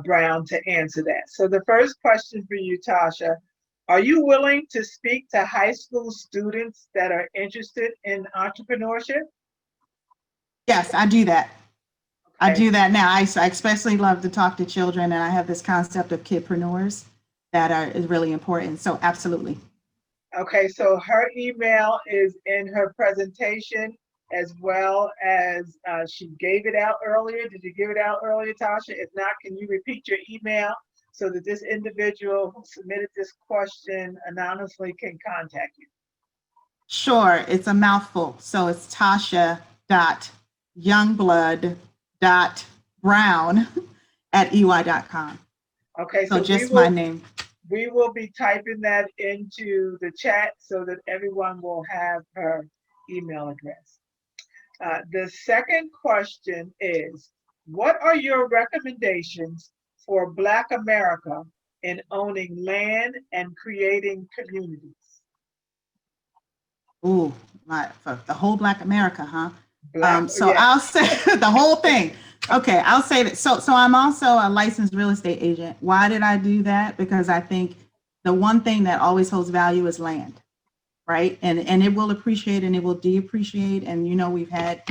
Brown to answer that. So the first question for you, Tasha, are you willing to speak to high school students that are interested in entrepreneurship? Yes, I do that. Okay. I do that now. I especially love to talk to children, and I have this concept of kidpreneurs that is really important. So absolutely. Okay, so her email is in her presentation, as well as she gave it out earlier. Did you give it out earlier, Tasha? If not, can you repeat your email so that this individual who submitted this question anonymously can contact you? Sure, it's a mouthful. So it's tasha.youngblood.brown@ey.com. Okay, So so just my name. we will be typing that into the chat so that everyone will have her email address. The second question is, what are your recommendations for Black America in owning land and creating communities? Ooh, for the whole Black America, huh? So yeah. I'll say the whole thing. Okay, I'll say that. So I'm also a licensed real estate agent. Why did I do that? Because I think the one thing that always holds value is land, right? And it will appreciate and it will depreciate. And we've had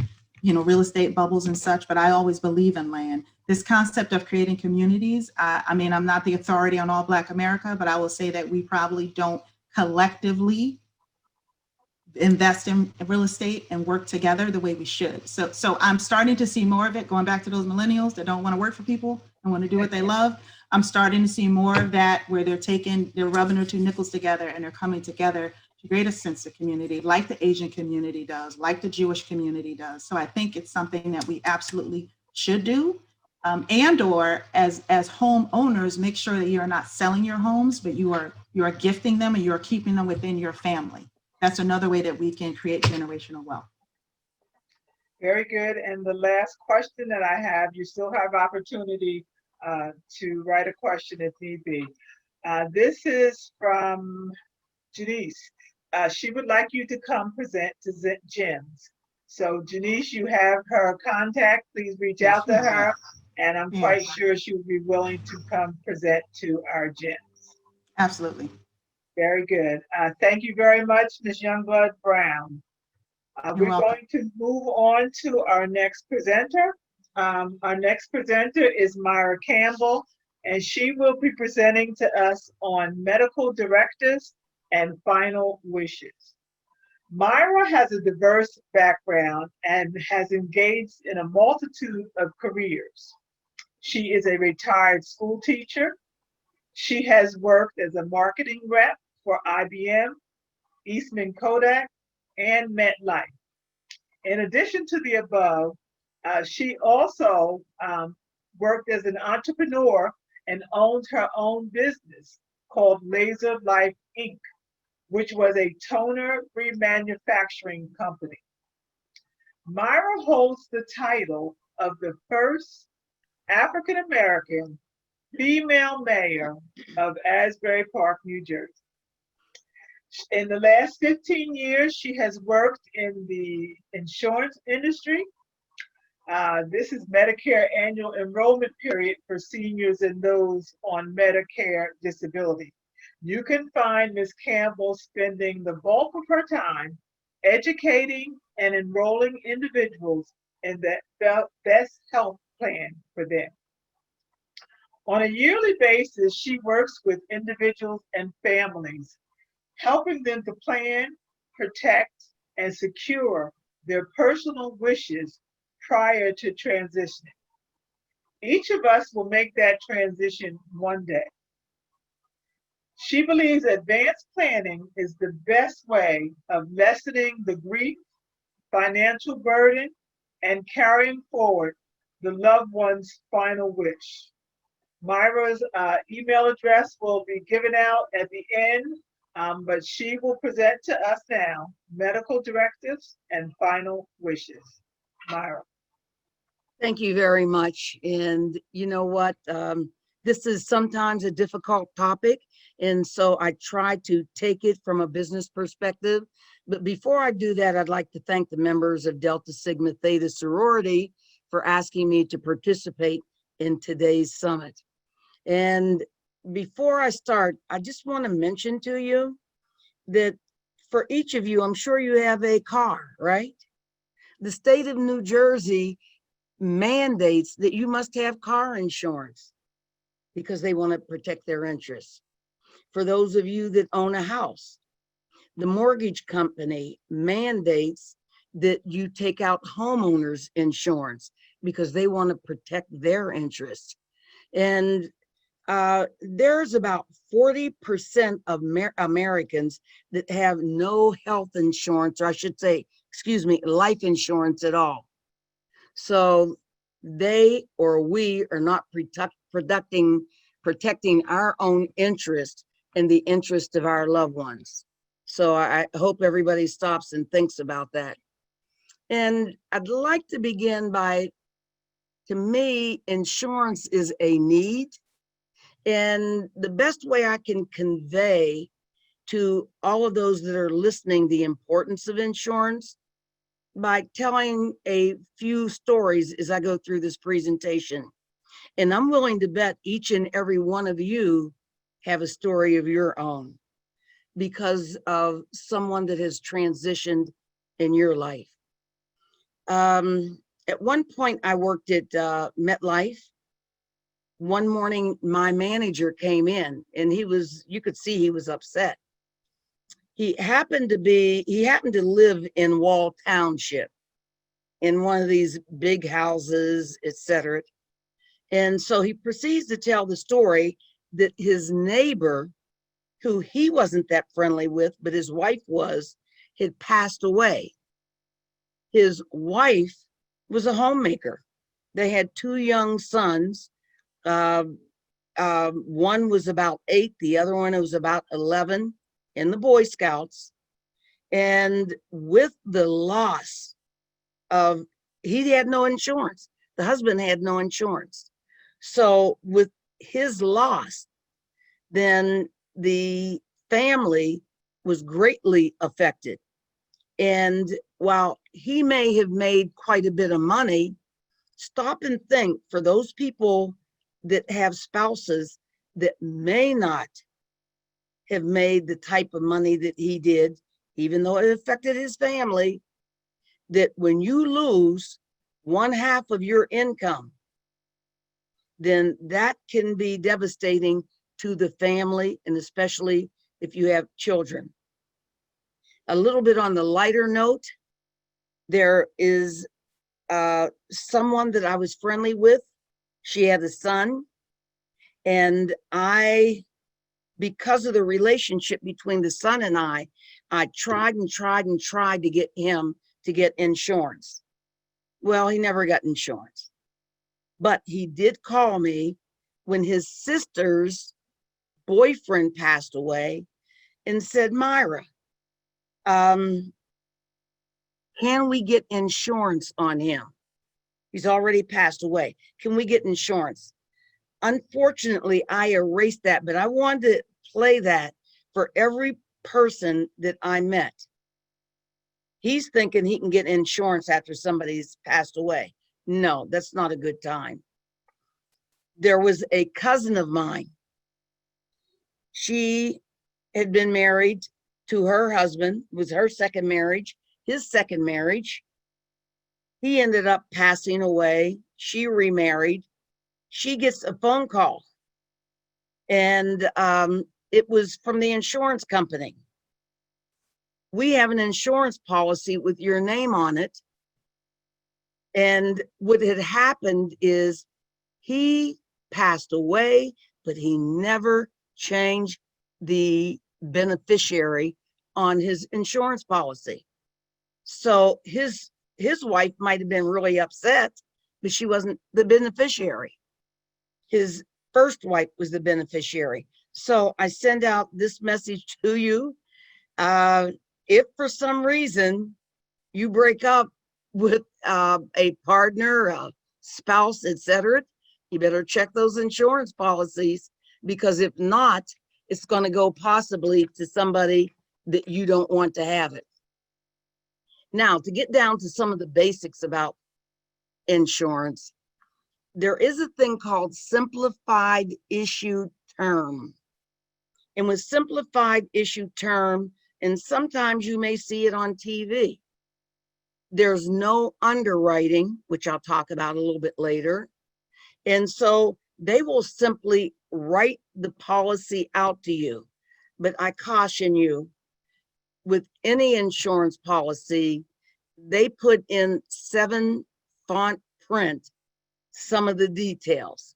real estate bubbles and such, but I always believe in land. This concept of creating communities. I mean, I'm not the authority on all Black America, but I will say that we probably don't collectively invest in real estate and work together the way we should. So I'm starting to see more of it, going back to those millennials that don't want to work for people and want to do what they love. I'm starting to see more of that where they're rubbing their two nickels together and they're coming together to create a sense of community, like the Asian community does, like the Jewish community does. So I think it's something that we absolutely should do. And/or as homeowners, make sure that you are not selling your homes, but you are gifting them and you are keeping them within your family. That's another way that we can create generational wealth. Very good. And the last question that I have, you still have opportunity to write a question if need be. This is from Janice. She would like you to come present to GEMS. So Janice, you have her contact. Please reach out to her. And I'm quite sure she would be willing to come present to our GEMS. Absolutely. Very good. Thank you very much, Ms. Youngblood Brown. We're going to move on to our next presenter. Our next presenter is Myra Campbell, and she will be presenting to us on medical directives and final wishes. Myra has a diverse background and has engaged in a multitude of careers. She is a retired school teacher. She has worked as a marketing rep for IBM, Eastman Kodak, and MetLife. In addition to the above, she also worked as an entrepreneur and owned her own business called Laser Life Inc., which was a toner remanufacturing company. Myra holds the title of the first African-American female mayor of Asbury Park, New Jersey. In the last 15 years, she has worked in the insurance industry. This is Medicare annual enrollment period for seniors and those on Medicare disability. You can find Ms. Campbell spending the bulk of her time educating and enrolling individuals in the best health plan for them. On a yearly basis, she works with individuals and families, helping them to plan, protect, and secure their personal wishes prior to transitioning. Each of us will make that transition one day. She believes advanced planning is the best way of lessening the grief, financial burden, and carrying forward the loved one's final wish. Myra's email address will be given out at the end, but she will present to us now medical directives and final wishes. Myra. Thank you very much. And you know what? This is sometimes a difficult topic. And so I try to take it from a business perspective. But before I do that, I'd like to thank the members of Delta Sigma Theta Sorority for asking me to participate in today's summit. And before I start, I just want to mention to you that for each of you, I'm sure you have a car, right? The state of New Jersey mandates that you must have car insurance because they want to protect their interests. For those of you that own a house, the mortgage company mandates that you take out homeowners insurance because they want to protect their interests. And there's about 40% of Americans that have no health insurance, or I should say, excuse me, life insurance at all. So they or we are not protecting our own interest and the interest of our loved ones. So I hope everybody stops and thinks about that. And I'd like to begin by, to me, insurance is a need. And the best way I can convey to all of those that are listening the importance of insurance by telling a few stories as I go through this presentation. And I'm willing to bet each and every one of you have a story of your own because of someone that has transitioned in your life. At one point, I worked at MetLife. One morning, my manager came in and you could see he was upset. He happened to live in Wall Township in one of these big houses, etc. And so he proceeds to tell the story that his neighbor, who he wasn't that friendly with, but his wife was, had passed away. His wife was a homemaker. They had 2 young sons. One was about 8, the other one was about 11 in the Boy Scouts. And with the loss of, he had no insurance. The husband had no insurance. So with his loss, then the family was greatly affected. And while he may have made quite a bit of money, stop and think for those people that have spouses that may not have made the type of money that he did, even though it affected his family, that when you lose 1/2 of your income, then that can be devastating to the family, and especially if you have children. A little bit on the lighter note, there is someone that I was friendly with. She had a son, and because of the relationship between the son and I tried and tried and tried to get him to get insurance. Well, he never got insurance, but he did call me when his sister's boyfriend passed away and said, Myra, can we get insurance on him? He's already passed away. Can we get insurance? Unfortunately, I erased that, but I wanted to play that for every person that I met. He's thinking he can get insurance after somebody's passed away. No, that's not a good time. There was a cousin of mine. She had been married to her husband, it was her second marriage, his second marriage. He ended up passing away. She remarried. She gets a phone call, and it was from the insurance company. We have an insurance policy with your name on it. And what had happened is he passed away, but he never changed the beneficiary on his insurance policy. So his wife might have been really upset, but she wasn't the beneficiary. His first wife was the beneficiary. So I send out this message to you. If for some reason you break up with a partner, a spouse, etc., you better check those insurance policies, because if not, it's going to go possibly to somebody that you don't want to have it. Now, to get down to some of the basics about insurance, there is a thing called simplified issue term. And with simplified issue term, and sometimes you may see it on TV, there's no underwriting, which I'll talk about a little bit later. And so they will simply write the policy out to you. But I caution you, with any insurance policy, they put in 7 font print some of the details.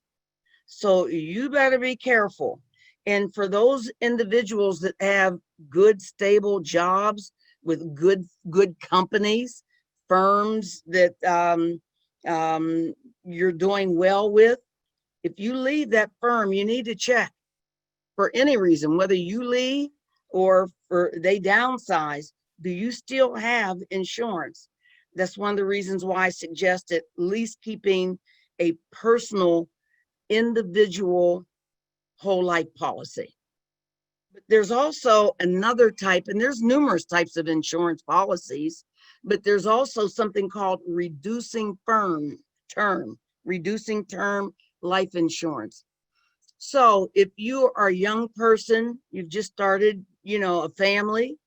So you better be careful. And for those individuals that have good, stable jobs with good companies, firms that you're doing well with, if you leave that firm, you need to check for any reason, whether you leave or for they downsize, do you still have insurance? That's one of the reasons why I suggest at least keeping a personal, individual whole life policy. But there's also another type, and there's numerous types of insurance policies, but there's also something called reducing term life insurance. So if you are a young person, you've just started, a family,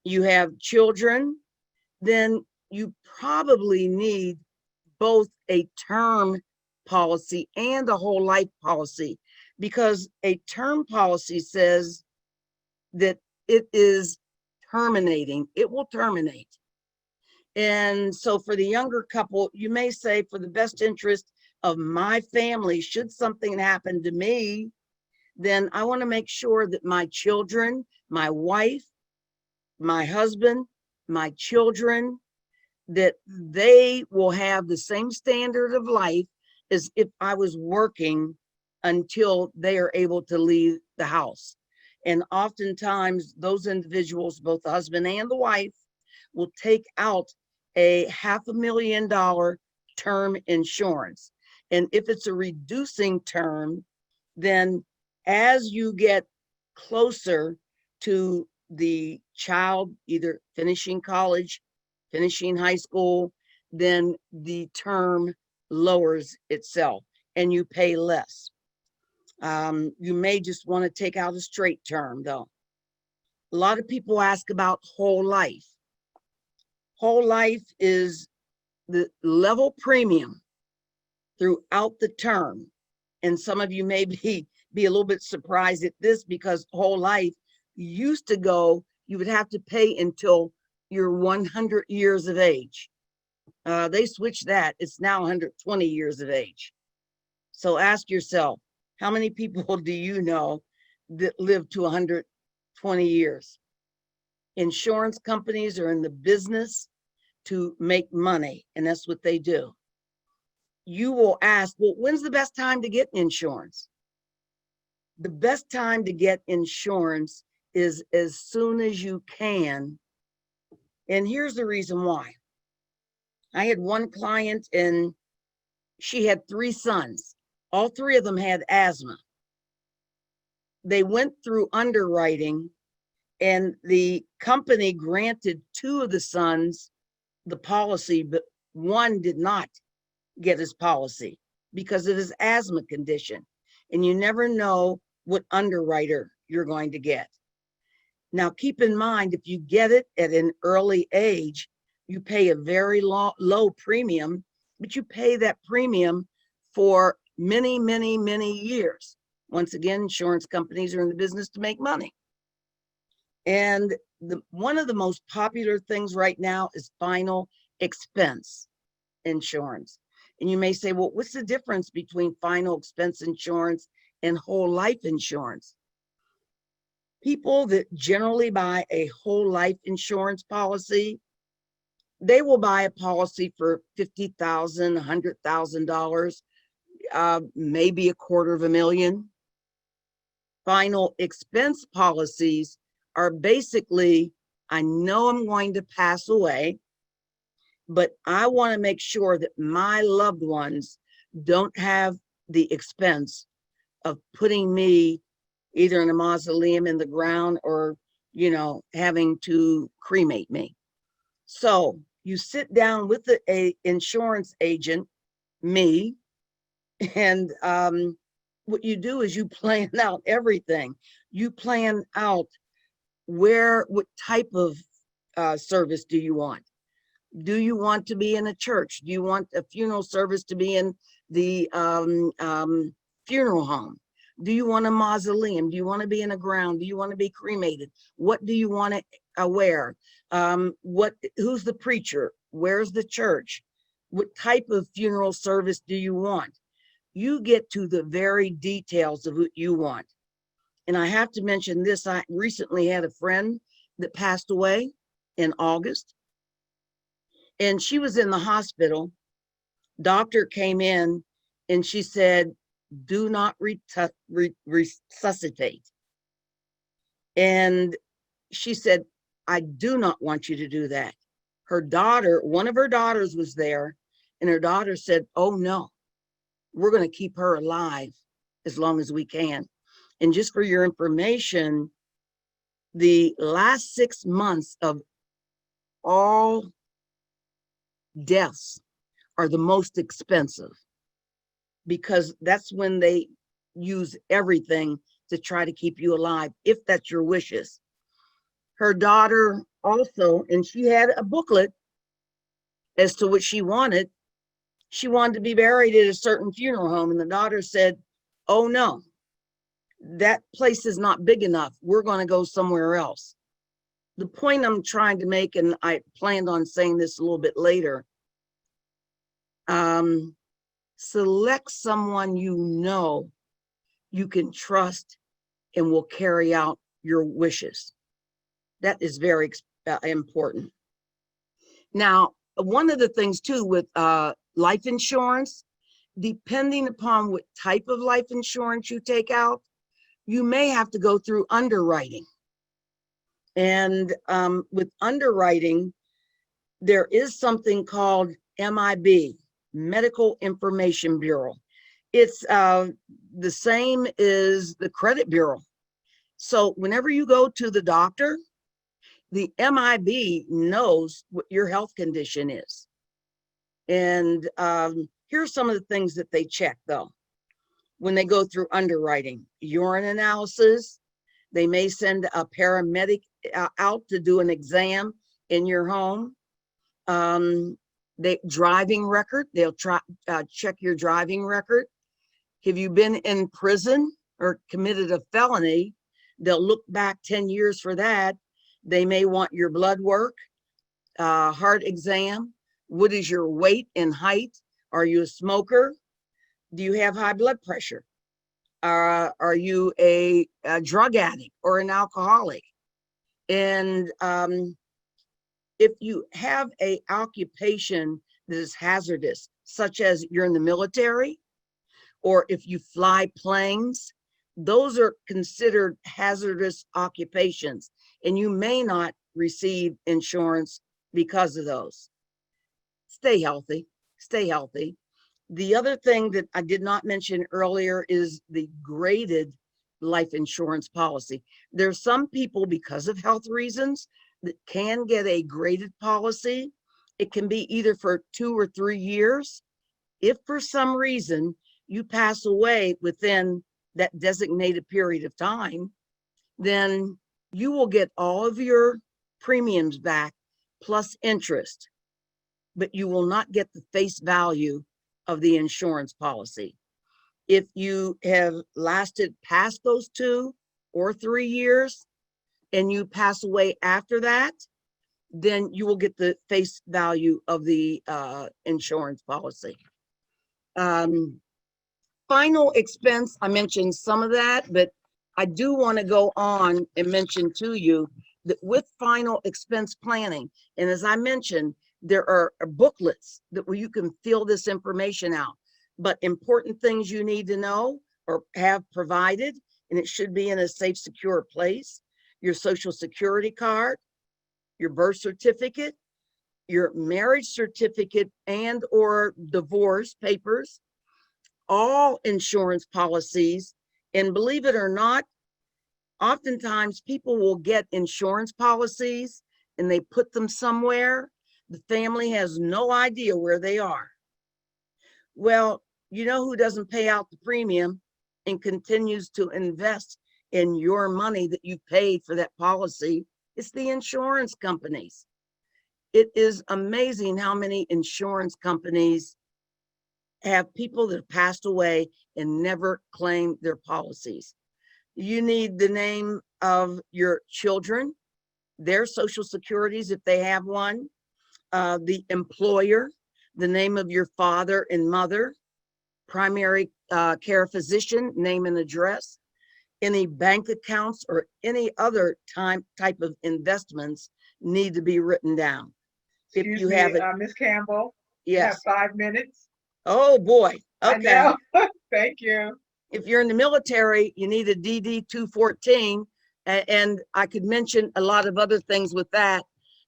you have children, then you probably need both a term policy and a whole life policy, because a term policy says that it is terminating, it will terminate. And so for the younger couple, you may say, for the best interest of my family, should something happen to me, then I want to make sure that my children, my wife, my husband, my children, that they will have the same standard of life as if I was working until they are able to leave the house. And oftentimes those individuals, both the husband and the wife, will take out a $500,000 term insurance. And if it's a reducing term, then as you get closer to the child, either finishing college, finishing high school, then the term lowers itself and you pay less. You may just want to take out a straight term though. A lot of people ask about whole life. Whole life is the level premium throughout the term. And some of you may be a little bit surprised at this, because whole life used to go, you would have to pay until you're 100 years of age. They switched that. It's now 120 years of age. So ask yourself, how many people do you know that live to 120 years? Insurance companies are in the business to make money, and that's what they do. You will ask, well, when's the best time to get insurance? The best time to get insurance is as soon as you can. And here's the reason why. I had one client and she had 3 sons. All 3 of them had asthma. They went through underwriting and the company granted 2 of the sons the policy, but 1 did not get his policy because of his asthma condition. And you never know what underwriter you're going to get. Now, keep in mind, if you get it at an early age, you pay a very low premium, but you pay that premium for many, many, many years. Once again, insurance companies are in the business to make money. And one of the most popular things right now is final expense insurance. And you may say, well, what's the difference between final expense insurance and whole life insurance? People that generally buy a whole life insurance policy, they will buy a policy for $50,000, $100,000, maybe $250,000. Final expense policies are basically, I know I'm going to pass away, but I want to make sure that my loved ones don't have the expense of putting me either in a mausoleum in the ground or, having to cremate me. So you sit down with a insurance agent, me, and what you do is you plan out everything. You plan out what type of service do you want? Do you want to be in a church? Do you want a funeral service to be in the funeral home? Do you want a mausoleum? Do you want to be in a ground? Do you want to be cremated? What do you want to wear? Who's the preacher? Where's the church? What type of funeral service do you want? you get to the very details of what you want. And I have to mention this, I recently had a friend that passed away in August, and she was in the hospital. Doctor came in and she said, do not resuscitate. And she said, I do not want you to do that. Her daughter, one of her daughters was there, and her daughter said, oh no, we're going to keep her alive as long as we can. And just for your information, the last 6 months of all deaths are the most expensive, because that's when they use everything to try to keep you alive, if that's your wishes. Her daughter also, and she had a booklet as to what she wanted. She wanted to be buried at a certain funeral home, and the daughter said, oh no, that place is not big enough. We're going to go somewhere else. The point I'm trying to make, and I planned on saying this a little bit later, select someone you know you can trust and will carry out your wishes. That is very important. Now, one of the things too with life insurance, depending upon what type of life insurance you take out, you may have to go through underwriting. And with underwriting, there is something called MIB, Medical Information Bureau. It's the same as the credit bureau. So whenever you go to the doctor, the MIB knows what your health condition is. And here's some of the things that they check though. When they go through underwriting, urine analysis, they may send a paramedic out to do an exam in your home. Driving record, they'll check your driving record. Have you been in prison or committed a felony? They'll look back 10 years for that. They may want your blood work, heart exam. What is your weight and height? Are you a smoker? Do you have high blood pressure? Are you a drug addict or an alcoholic? And if you have an occupation that is hazardous, such as you're in the military, or if you fly planes, those are considered hazardous occupations, and you may not receive insurance because of those. Stay healthy, stay healthy. The other thing that I did not mention earlier is the graded life insurance policy. There's some people, because of health reasons, that can get a graded policy. It can be either for 2 or 3 years. If for some reason you pass away within that designated period of time, then you will get all of your premiums back plus interest, but you will not get the face value of the insurance policy. If you have lasted past those 2 or 3 years and you pass away after that, then you will get the face value of the insurance policy. Final expense, I mentioned some of that, but I do want to go on and mention to you that with final expense planning, and as I mentioned, there are booklets that where you can fill this information out, but important things you need to know or have provided, and it should be in a safe, secure place: your social security card, your birth certificate, your marriage certificate and or divorce papers, all insurance policies. And believe it or not, oftentimes people will get insurance policies and they put them somewhere. The family has no idea where they are. Well, you know who doesn't pay out the premium and continues to invest in your money that you paid for that policy? It's the insurance companies. It is amazing how many insurance companies have people that have passed away and never claimed their policies. You need the name of your children, their social securities if they have one, the employer, the name of your father and mother, primary care physician, name and address, any bank accounts or any other type of investments need to be written down. If Excuse you me, have it, Ms. Campbell, you have yes. 5 minutes. Oh, boy. I Okay. know. Thank you. If you're in the military, you need a DD 214. And I could mention a lot of other things with that.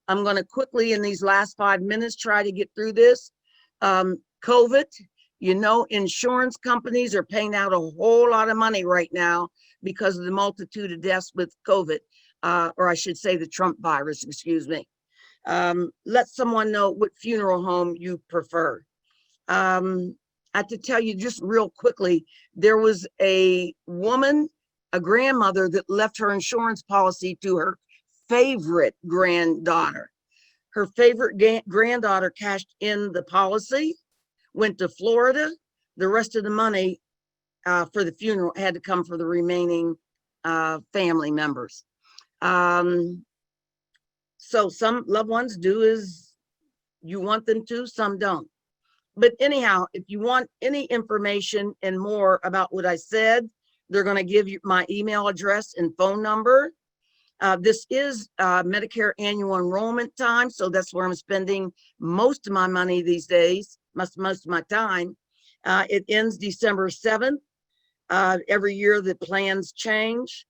I'm going to quickly, in these last 5 minutes, try to get through this. COVID, you know, insurance companies are paying out a whole lot of money right now because of the multitude of deaths with COVID, or I should say the Trump virus, excuse me. Let someone know what funeral home you prefer. I have to tell you just real quickly, there was a woman, a grandmother that left her insurance policy to her favorite granddaughter. Her favorite granddaughter cashed in the policy, went to Florida. The rest of the money for the funeral had to come for the remaining family members. So some loved ones do as you want them to, some don't. But anyhow, if you want any information and more about what I said, they're going to give you my email address and phone number. This is Medicare annual enrollment time, so that's where I'm spending most of my money these days, most of my time. It ends December 7th. Every year the plans change.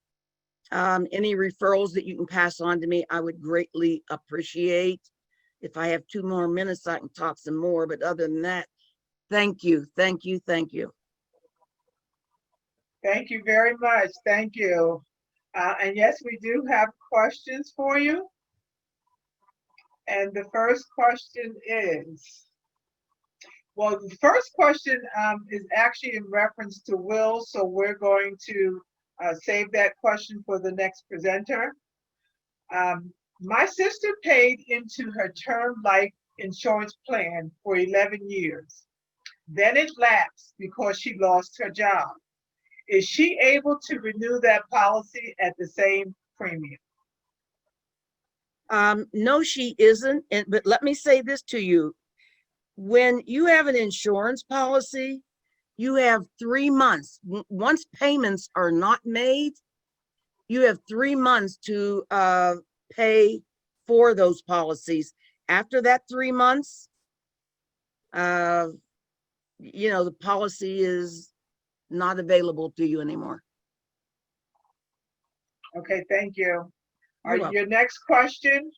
Any referrals that you can pass on to me, I would greatly appreciate. If I have 2 more minutes, I can talk some more, but other than that, thank you, thank you, thank you. Thank you very much. Thank you. And yes, we do have questions for you. And the first question is, well, the first question is actually in reference to Will, so we're going to save that question for the next presenter. My sister paid into her term life insurance plan for 11 years. Then it lapsed because she lost her job. Is she able to renew that policy at the same premium? No, she isn't. But let me say this to you. When you have an insurance policy, you have 3 months. Once payments are not made, you have 3 months to pay for those policies. After that 3 months, you know, the policy is not available to you anymore. Okay, thank you. You're welcome. Your next question,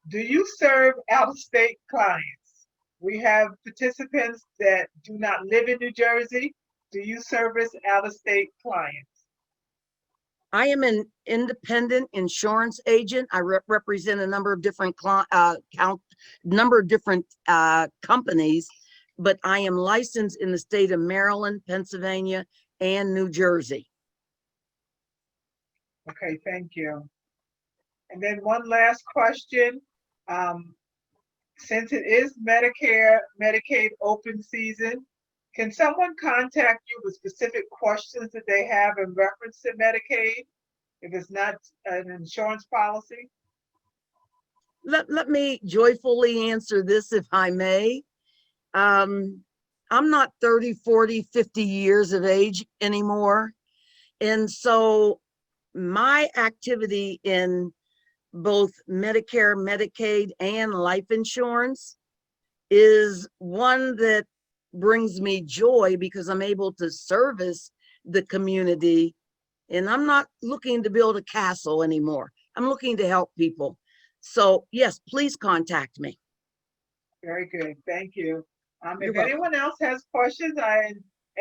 do you serve out-of-state clients? We have participants that do not live in New Jersey. Do you service out-of-state clients? I am an independent insurance agent. I represent a number of different companies, but I am licensed in the state of Maryland, Pennsylvania, and New Jersey. Okay, thank you. And then one last question. Since it is Medicare, Medicaid open season, can someone contact you with specific questions that they have in reference to Medicaid, if it's not an insurance policy? Let me joyfully answer this, if I may. I'm not 30, 40, 50 years of age anymore. And so my activity in both Medicare, Medicaid, and life insurance is one that brings me joy because I'm able to service the community. And I'm not looking to build a castle anymore. I'm looking to help people. So yes, please contact me. Very good, thank you. You're If welcome. anyone else has questions, I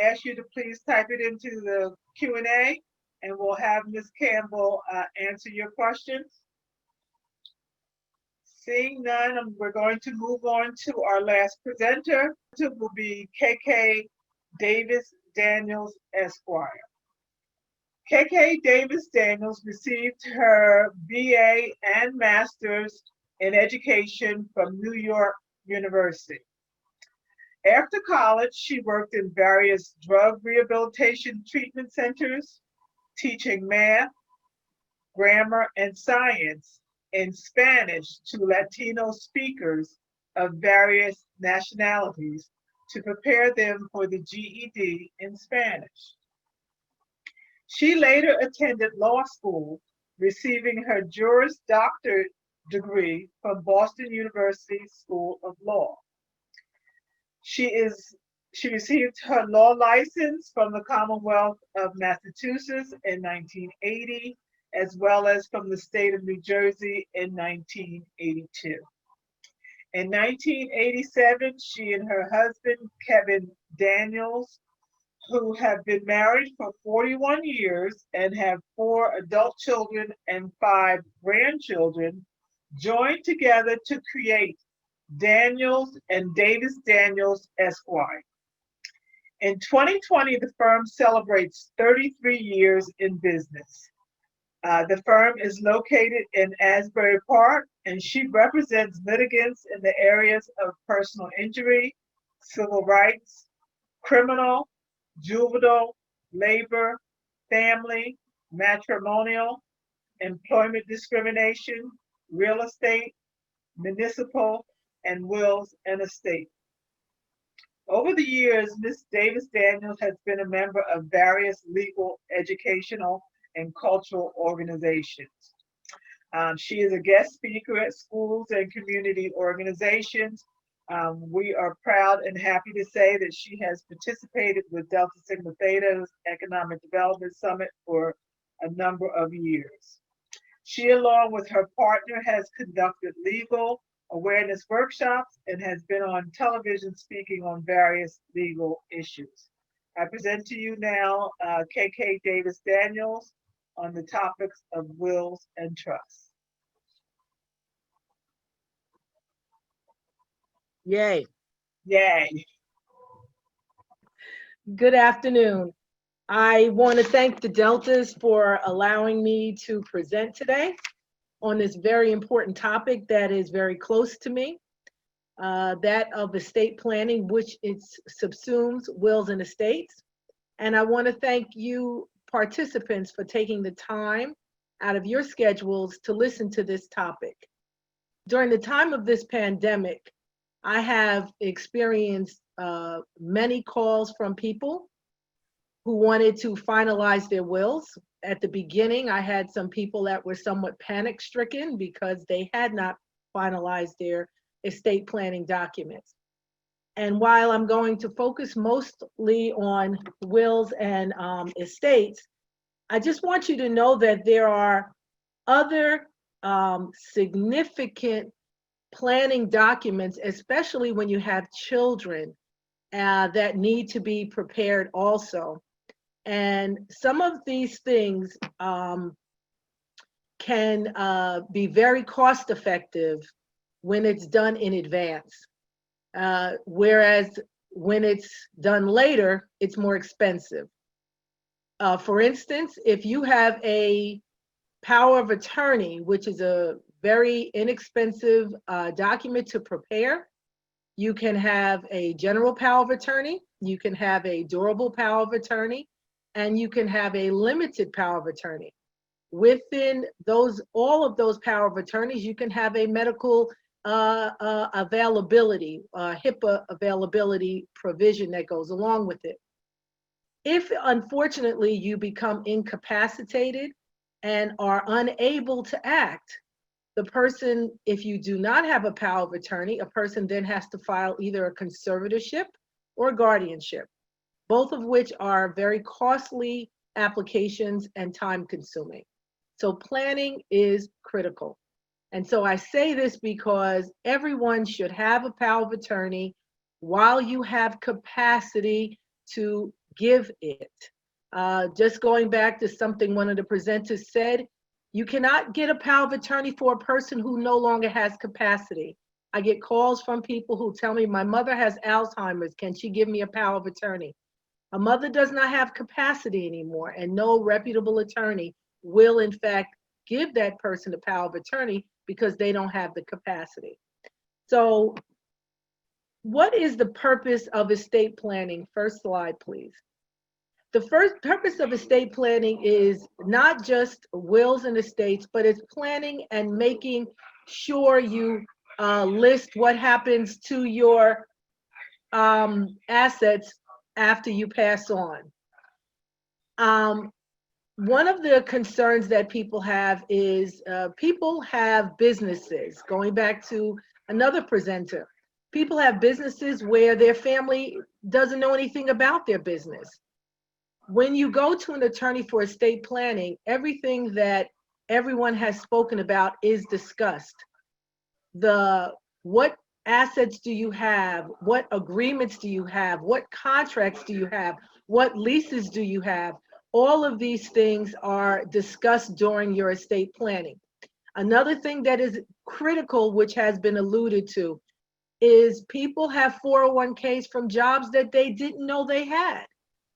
ask you to please type it into the Q&A and we'll have Ms. Campbell answer your questions. Seeing none, we're going to move on to our last presenter, who will be KK Davis Daniels Esquire. KK Davis Daniels received her BA and Master's in Education from New York University. After college, she worked in various drug rehabilitation treatment centers, teaching math, grammar, and science in Spanish to Latino speakers of various nationalities to prepare them for the GED in Spanish. She later attended law school, receiving her Juris Doctor degree from Boston University School of Law. She received her law license from the Commonwealth of Massachusetts in 1980, as well as from the state of New Jersey in 1982. In 1987, she and her husband, Kevin Daniels, who have been married for 41 years and have 4 adult children and 5 grandchildren, joined together to create Daniels and Davis Daniels Esquire. In 2020, the firm celebrates 33 years in business. The firm is located in Asbury Park, and she represents litigants in the areas of personal injury, civil rights, criminal, juvenile, labor, family, matrimonial, employment discrimination, real estate, municipal, and wills and estate. Over the years, Ms. Davis Daniels has been a member of various legal, educational, and cultural organizations. She is a guest speaker at schools and community organizations. We are proud and happy to say that she has participated with Delta Sigma Theta's Economic Development Summit for a number of years. She, along with her partner, has conducted legal awareness workshops and has been on television speaking on various legal issues. I present to you now KK Davis Daniels on the topics of wills and trusts. Yay. Yay. Good afternoon. I want to thank the Deltas for allowing me to present today on this very important topic that is very close to me, that of estate planning, which it subsumes wills and estates. And I want to thank you participants for taking the time out of your schedules to listen to this topic. During the time of this pandemic, I have experienced many calls from people who wanted to finalize their wills. At the beginning, I had some people that were somewhat panic-stricken because they had not finalized their estate planning documents. And while I'm going to focus mostly on wills and estates, I just want you to know that there are other significant planning documents, especially when you have children, that need to be prepared also. And some of these things can be very cost effective when it's done in advance. Whereas when it's done later, it's more expensive. For instance, if you have a power of attorney, which is a very inexpensive document to prepare, you can have a general power of attorney, you can have a durable power of attorney, and you can have a limited power of attorney. Within all of those power of attorneys, you can have a medical availability, HIPAA availability provision that goes along with it. If unfortunately you become incapacitated and are unable to act, the person, if you do not have a power of attorney, a person then has to file either a conservatorship or guardianship, both of which are very costly applications and time consuming. So planning is critical. And so I say this because everyone should have a power of attorney while you have capacity to give it. Just going back to something one of the presenters said, you cannot get a power of attorney for a person who no longer has capacity. I get calls from people who tell me, my mother has Alzheimer's, can she give me a power of attorney? A mother does not have capacity anymore, and no reputable attorney will in fact give that person a power of attorney because they don't have the capacity. So what is the purpose of estate planning? First slide, please. The first purpose of estate planning is not just wills and estates, but it's planning and making sure you list what happens to your assets after you pass on. One of the concerns that people have is people have businesses. Going back to another presenter, people have businesses where their family doesn't know anything about their business. When you go to an attorney for estate planning, everything that everyone has spoken about is discussed. What assets do you have? What agreements do you have? What contracts do you have? What leases do you have? All of these things are discussed during your estate planning. Another thing that is critical, which has been alluded to, is people have 401ks from jobs that they didn't know they had.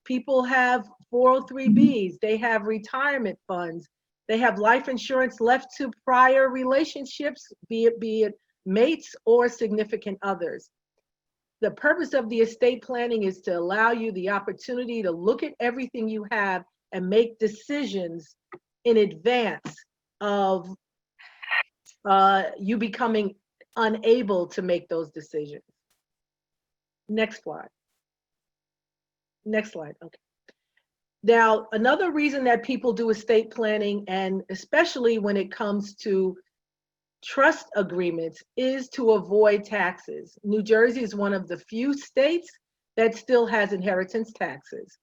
People have 403bs, they have retirement funds, they have life insurance left to prior relationships, be it mates or significant others. The purpose of the estate planning is to allow you the opportunity to look at everything you have and make decisions in advance of you becoming unable to make those decisions. Next slide. Next slide, okay. Now, another reason that people do estate planning, and especially when it comes to trust agreements, is to avoid taxes. New Jersey is one of the few states that still has inheritance taxes.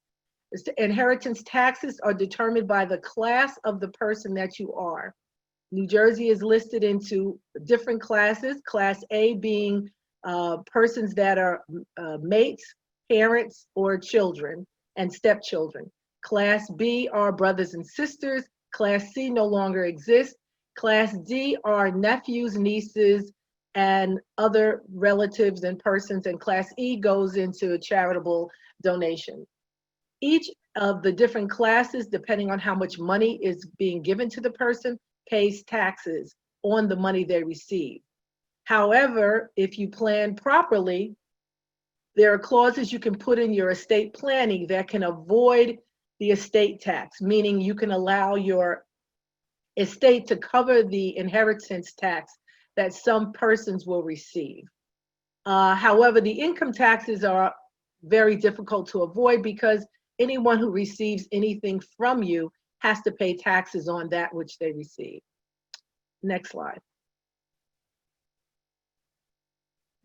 Inheritance taxes are determined by the class of the person that you are. New Jersey is listed into different classes, Class A being persons that are mates, parents, or children, and stepchildren. Class B are brothers and sisters. Class C no longer exists. Class D are nephews, nieces, and other relatives and persons. And Class E goes into a charitable donation. Each of the different classes, depending on how much money is being given to the person, pays taxes on the money they receive. However, if you plan properly, there are clauses you can put in your estate planning that can avoid the estate tax, meaning you can allow your estate to cover the inheritance tax that some persons will receive. However, the income taxes are very difficult to avoid because anyone who receives anything from you has to pay taxes on that which they receive. Next slide.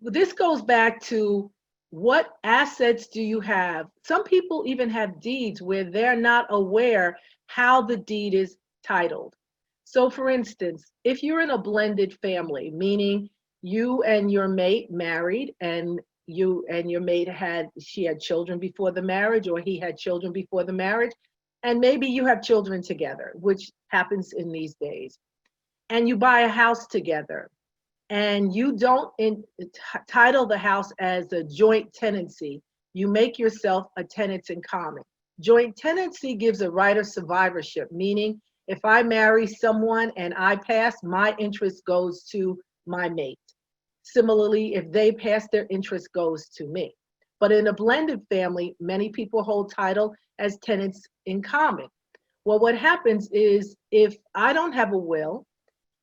This goes back to what assets do you have? Some people even have deeds where they're not aware how the deed is titled. So for instance, if you're in a blended family, meaning you and your mate married and you and your mate she had children before the marriage, or he had children before the marriage, and maybe you have children together, which happens in these days, and you buy a house together, and you don't title the house as a joint tenancy, you make yourself a tenant in common. Joint tenancy gives a right of survivorship, meaning if I marry someone and I pass, my interest goes to my mate. Similarly, if they pass, their interest goes to me. But in a blended family, many people hold title as tenants in common. Well, what happens is if I don't have a will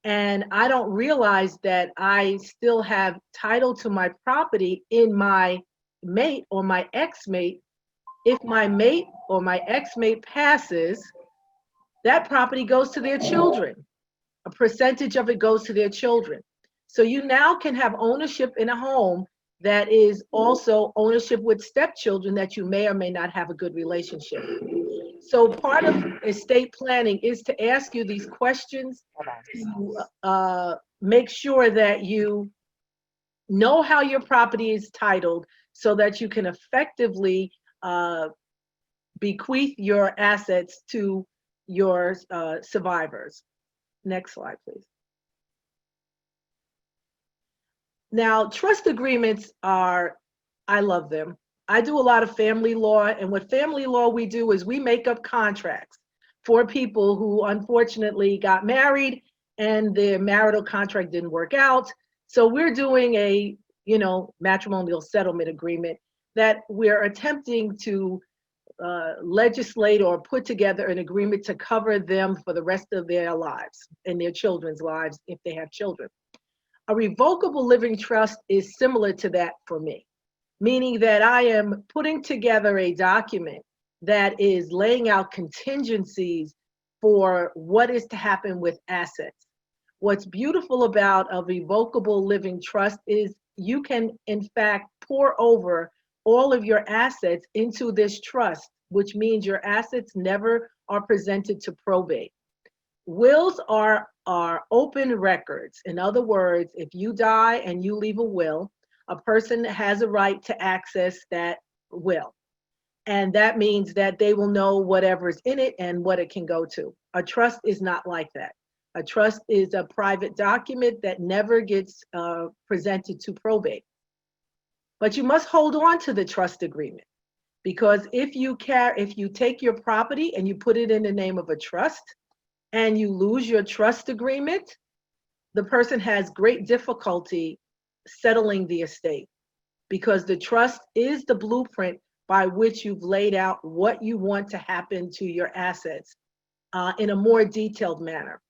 and I don't realize that I still have title to my property in my mate or my ex-mate, if my mate or my ex-mate passes, that property goes to their children. A percentage of it goes to their children. So you now can have ownership in a home that is also ownership with stepchildren that you may or may not have a good relationship. So part of estate planning is to ask you these questions to make sure that you know how your property is titled so that you can effectively bequeath your assets to your survivors. Next slide, please. Now, trust agreements are, I love them. I do a lot of family law, and what family law we do is we make up contracts for people who unfortunately got married and their marital contract didn't work out. So we're doing a, matrimonial settlement agreement that we're attempting to legislate or put together an agreement to cover them for the rest of their lives and their children's lives if they have children. A revocable living trust is similar to that for me, meaning that I am putting together a document that is laying out contingencies for what is to happen with assets. What's beautiful about a revocable living trust is you can, in fact, pour over all of your assets into this trust, which means your assets never are presented to probate. Wills are open records. In other words, if you die and you leave a will, a person has a right to access that will. And that means that they will know whatever's in it and what it can go to. A trust is not like that. A trust is a private document that never gets presented to probate. But you must hold on to the trust agreement, because if you take your property and you put it in the name of a trust and you lose your trust agreement, the person has great difficulty settling the estate, because the trust is the blueprint by which you've laid out what you want to happen to your assets in a more detailed manner.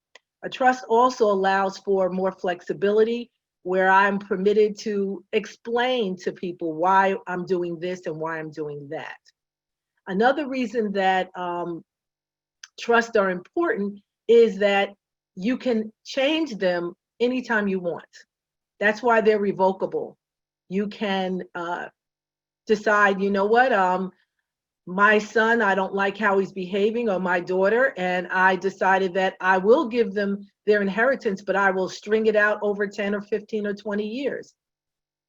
A trust also allows for more flexibility, where I'm permitted to explain to people why I'm doing this and why I'm doing that. Another reason that trusts are important is that you can change them anytime you want. That's why they're revocable. You can decide, you know what, my son, I don't like how he's behaving, or my daughter, and I decided that I will give them their inheritance, but I will string it out over 10 or 15 or 20 years.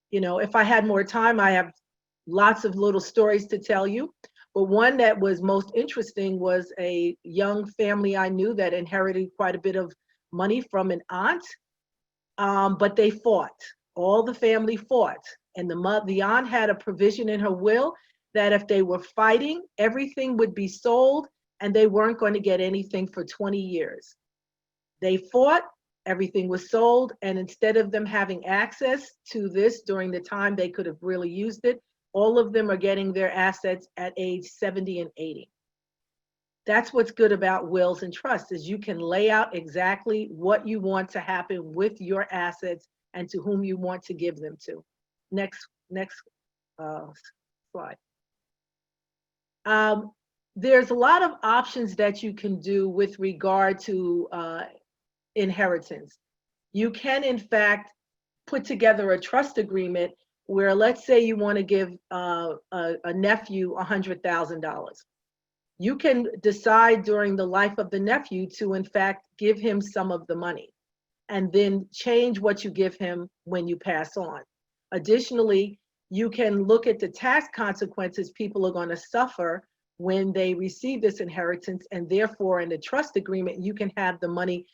You know, if I had more time, I have lots of little stories to tell you. But one that was most interesting was a young family I knew that inherited quite a bit of money from an aunt, but they fought. All the family fought. And the aunt had a provision in her will that if they were fighting, everything would be sold and they weren't going to get anything for 20 years. They fought, everything was sold, and instead of them having access to this during the time they could have really used it, all of them are getting their assets at age 70 and 80. That's what's good about wills and trusts, is you can lay out exactly what you want to happen with your assets and to whom you want to give them to. Next slide. There's a lot of options that you can do with regard to inheritance. You can, in fact, put together a trust agreement where, let's say you want to give a nephew $100,000. You can decide during the life of the nephew to, in fact, give him some of the money and then change what you give him when you pass on. Additionally, you can look at the tax consequences people are going to suffer when they receive this inheritance, and therefore in the trust agreement, you can have the money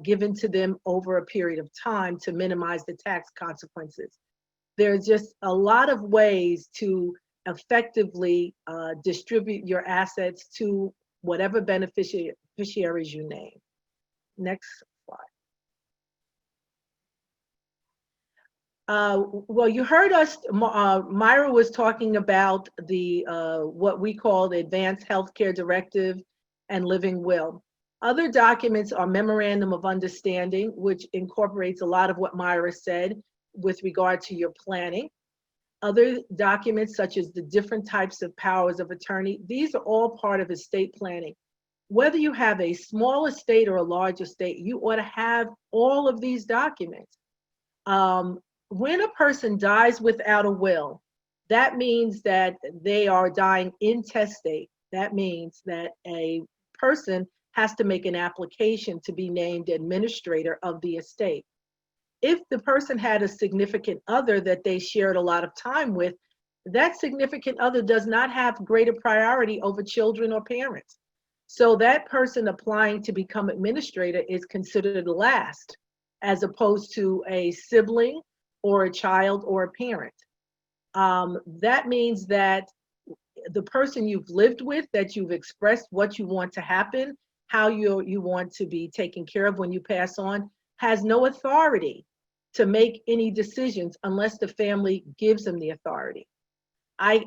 given to them over a period of time to minimize the tax consequences. There's just a lot of ways to effectively distribute your assets to whatever beneficiaries you name. Next slide. Well, you heard us, Myra was talking about the what we call the Advanced Healthcare Directive and Living Will. Other documents are Memorandum of Understanding, which incorporates a lot of what Myra said with regard to your planning. Other documents, such as the different types of powers of attorney, these are all part of estate planning. Whether you have a small estate or a large estate, you ought to have all of these documents. When a person dies without a will, that means that they are dying intestate. That means that a person has to make an application to be named administrator of the estate. If the person had a significant other that they shared a lot of time with, that significant other does not have greater priority over children or parents. So that person applying to become administrator is considered last, as opposed to a sibling or a child or a parent. That means that the person you've lived with, that you've expressed what you want to happen, how you want to be taken care of when you pass on, has no authority to make any decisions unless the family gives them the authority. I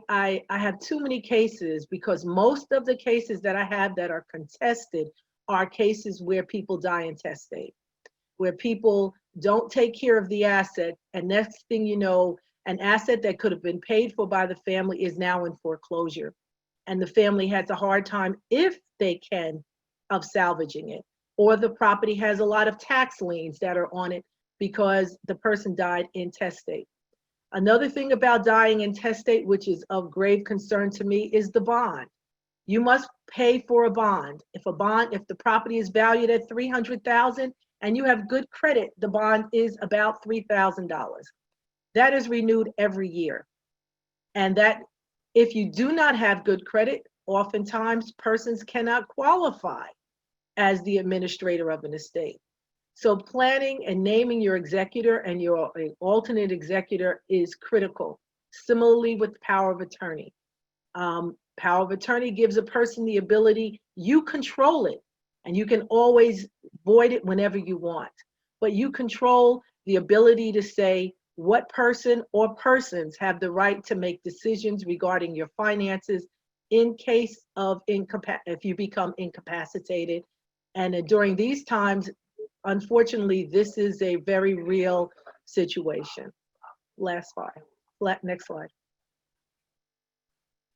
have too many cases, because most of the cases that I have that are contested are cases where people die intestate, where people don't take care of the asset, and next thing you know, An asset that could have been paid for by the family is now in foreclosure. And the family has a hard time, if they can, of salvaging it. Or the property has a lot of tax liens that are on it because the person died intestate. Another thing about dying intestate, which is of grave concern to me, is the bond. You must pay for a bond. If the property is valued at $300,000 and you have good credit, the bond is about $3,000. That is renewed every year. And that, if you do not have good credit, oftentimes persons cannot qualify as the administrator of an estate. So planning and naming your executor and your alternate executor is critical. Similarly with power of attorney. Power of attorney gives a person the ability, you control it, and you can always void it whenever you want. But you control the ability to say what person or persons have the right to make decisions regarding your finances in case of if you become incapacitated. And during these times, unfortunately, this is a very real situation. Last slide. Next slide.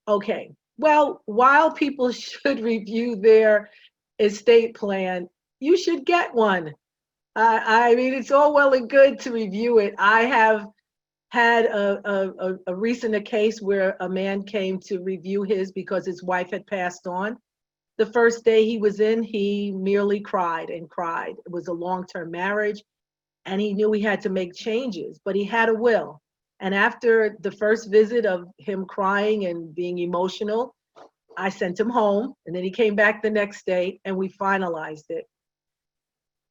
Okay. Well, while people should review their estate plan, you should get one. I mean, it's all well and good to review it. I have had a recent case where a man came to review his because his wife had passed on. The first day he was in, he merely cried and cried. It was a long-term marriage, and he knew he had to make changes, but he had a will. And after the first visit of him crying and being emotional, I sent him home, and then he came back the next day, and we finalized it.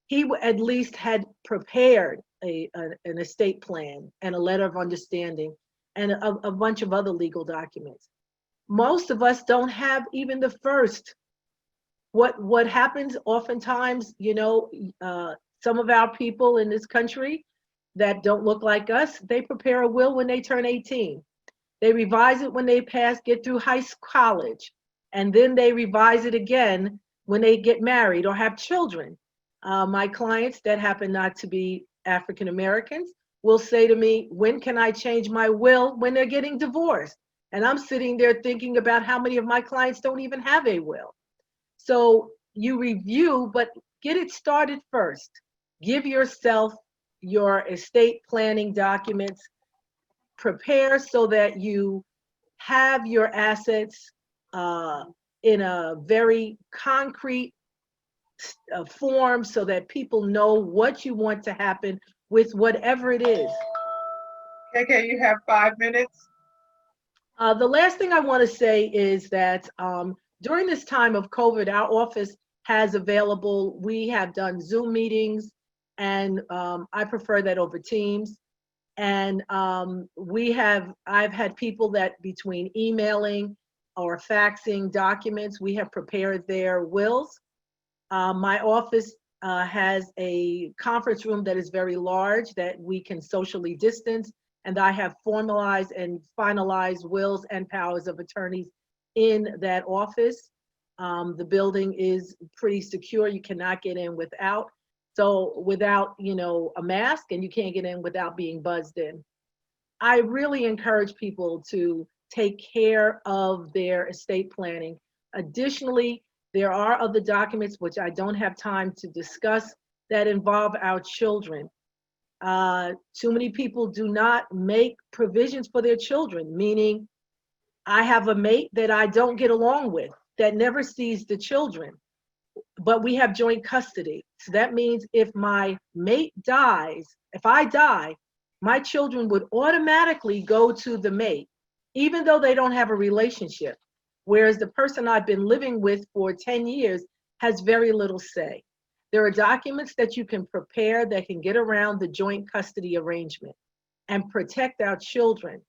He at least had prepared an estate plan and a letter of understanding and a bunch of other legal documents. Most of us don't have even the first. What happens oftentimes, some of our people in this country that don't look like us, they prepare a will when they turn 18. They revise it when they get through college, and then they revise it again when they get married or have children. My clients that happen not to be African Americans will say to me, when can I change my will? When they're getting divorced. And I'm sitting there thinking about how many of my clients don't even have a will. So you review, but get it started first. Give yourself your estate planning documents. Prepare so that you have your assets in a very concrete form so that people know what you want to happen with whatever it is. KK, you have 5 minutes. The last thing I want to say is that during this time of COVID, our office has available, we have done Zoom meetings, and I prefer that over Teams. And I've had people that between emailing or faxing documents, we have prepared their wills. My office has a conference room that is very large that we can socially distance, and I have formalized and finalized wills and powers of attorneys in that office. The building is pretty secure. You cannot get in without a mask, and you can't get in without being buzzed in. I really encourage people to take care of their estate planning. Additionally, there are other documents which I don't have time to discuss that involve our children. Too many people do not make provisions for their children, meaning I have a mate that I don't get along with that never sees the children, but we have joint custody. So that means if my mate dies, if I die, my children would automatically go to the mate, even though they don't have a relationship. Whereas the person I've been living with for 10 years has very little say. There are documents that you can prepare that can get around the joint custody arrangement and protect our children.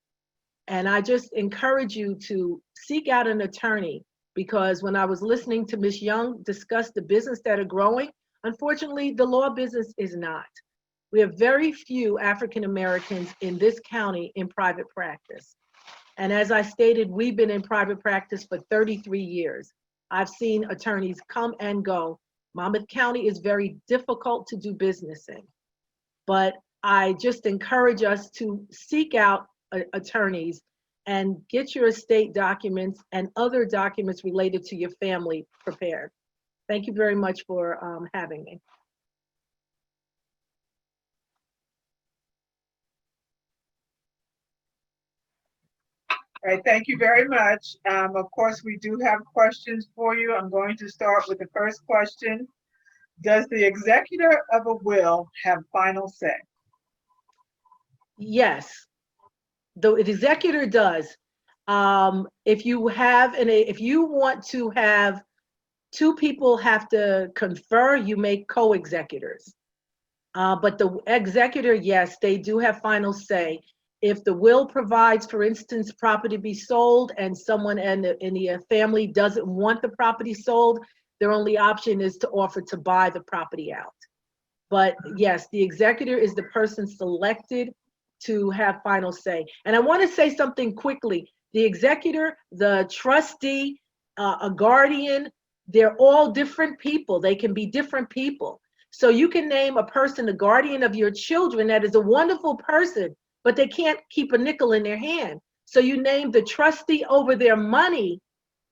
And I just encourage you to seek out an attorney, because when I was listening to Ms. Young discuss the business that are growing, unfortunately, the law business is not. We have very few African Americans in this county in private practice. And as I stated, we've been in private practice for 33 years. I've seen attorneys come and go. Monmouth County is very difficult to do business in. But I just encourage us to seek out attorneys and get your estate documents and other documents related to your family prepared. Thank you very much for having me. All right, thank you very much. Of course, we do have questions for you. I'm going to start with the first question. Does the executor of a will have final say? Yes, the executor does. If you want to have two people have to confer, you make co-executors. But the executor, yes, they do have final say. If the will provides, for instance, property be sold and someone in the family doesn't want the property sold, their only option is to offer to buy the property out. But yes, the executor is the person selected to have final say. And I want to say something quickly. The executor, the trustee, a guardian, they're all different people. They can be different people. So you can name a person the guardian of your children that is a wonderful person, but they can't keep a nickel in their hand. So you name the trustee over their money.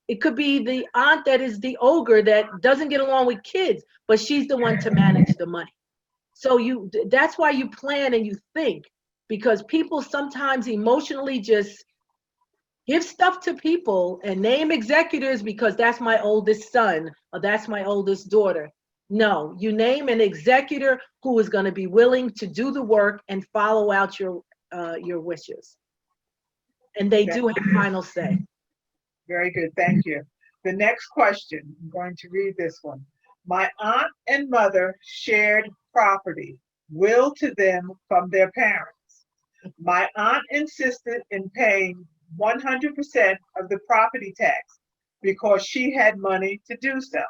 It could be the aunt that is the ogre that doesn't get along with kids, but she's the one to manage the money. So that's why you plan and you think, because people sometimes emotionally just give stuff to people and name executors because that's my oldest son or that's my oldest daughter. No, you name an executor who is going to be willing to do the work and follow out your wishes. And they do have final say. Very good, thank you. The next question, I'm going to read this one. My aunt and mother shared property, will to them from their parents. My aunt insisted in paying 100% of the property tax because she had money to do so.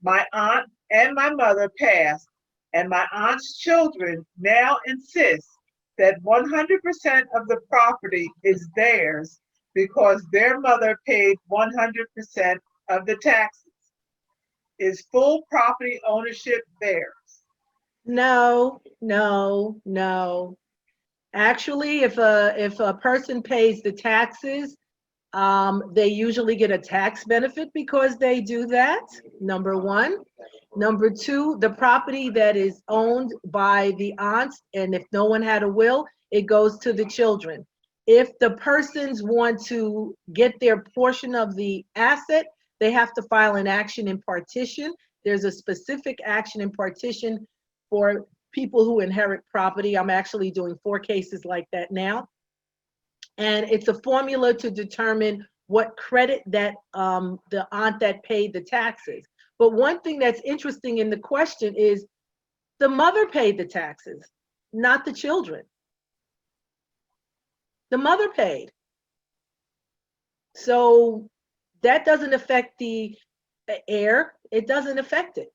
My aunt and my mother passed, and my aunt's children now insist that 100% of the property is theirs because their mother paid 100% of the taxes. Is full property ownership theirs? No, no, no. Actually, if a person pays the taxes, they usually get a tax benefit because they do that, number one. Number two, the property that is owned by the aunts, and if no one had a will, it goes to the children. If the persons want to get their portion of the asset, they have to file an action in partition. There's a specific action in partition for people who inherit property. I'm actually doing 4 cases like that now. And it's a formula to determine what credit that the aunt that paid the taxes. But one thing that's interesting in the question is the mother paid the taxes, not the children. The mother paid. So that doesn't affect the heir. It doesn't affect it.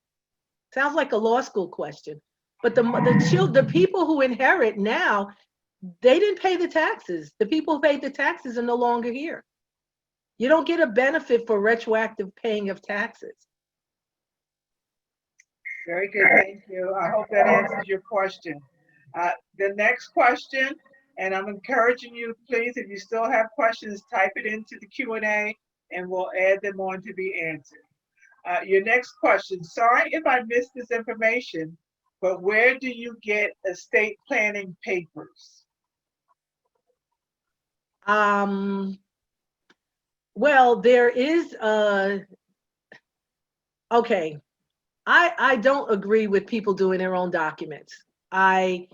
Sounds like a law school question. But the people who inherit now, they didn't pay the taxes. The people who paid the taxes are no longer here. You don't get a benefit for retroactive paying of taxes. Very good, thank you. I hope that answers your question. The next question, and I'm encouraging you, please, if you still have questions, type it into the Q&A and we'll add them on to be answered. Your next question, sorry if I missed this information, but where do you get estate planning papers? Well, there is okay. I don't agree with people doing their own documents. I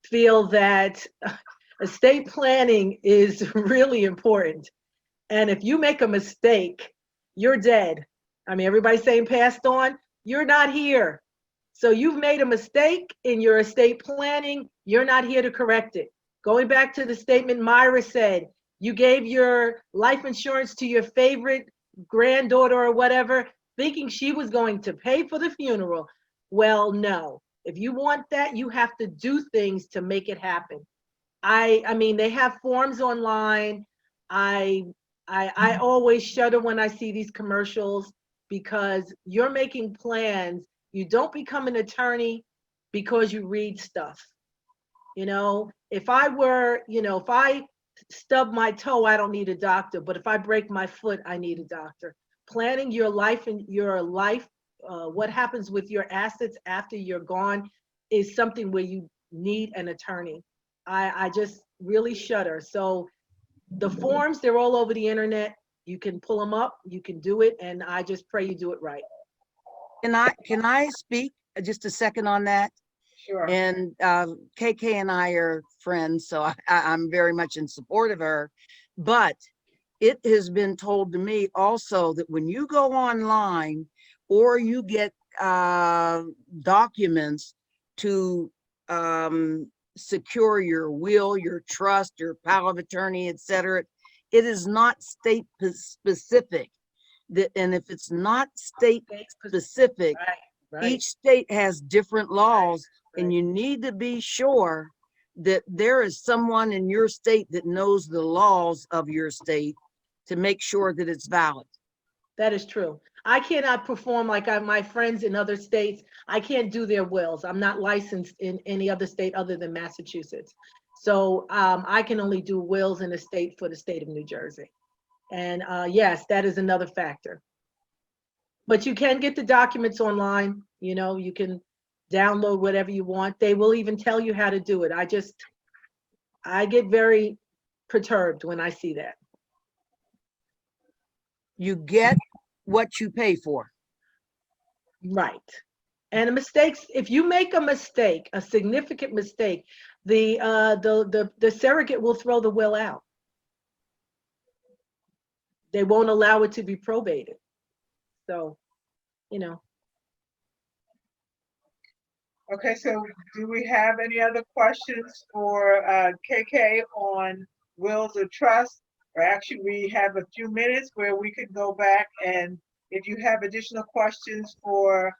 feel that estate planning is really important. And if you make a mistake, you're dead. I mean, everybody's saying passed on, you're not here. So you've made a mistake in your estate planning, you're not here to correct it. Going back to the statement Myra said, you gave your life insurance to your favorite granddaughter or whatever, thinking she was going to pay for the funeral. Well, no. If you want that, you have to do things to make it happen. I mean, they have forms online. I always shudder when I see these commercials because you're making plans. You don't become an attorney because you read stuff. You know, if I stub my toe, I don't need a doctor. But if I break my foot, I need a doctor. Planning your life and what happens with your assets after you're gone is something where you need an attorney. I just really shudder. So the forms, they're all over the internet. You can pull them up, you can do it, and I just pray you do it right. Can I speak just a second on that? Sure. And KK and I are friends, so I'm very much in support of her. But it has been told to me also that when you go online or you get documents to secure your will, your trust, your power of attorney, etc., it is not state specific. And if it's not state specific, Right. each state has different laws, Right. and you need to be sure that there is someone in your state that knows the laws of your state to make sure that it's valid. That is true. I cannot perform like my friends in other states. I can't do their wills. I'm not licensed in any other state other than Massachusetts. So I can only do wills in a state for the state of New Jersey. And yes, that is another factor. But you can get the documents online. You know, you can download whatever you want. They will even tell you how to do it. I get very perturbed when I see that. You get what you pay for. Right. And mistakes, if you make a mistake, a significant mistake, the surrogate will throw the will out. They won't allow it to be probated. So, you know. Okay, so do we have any other questions for KK on wills of trust? Or actually, we have a few minutes where we could go back, and if you have additional questions for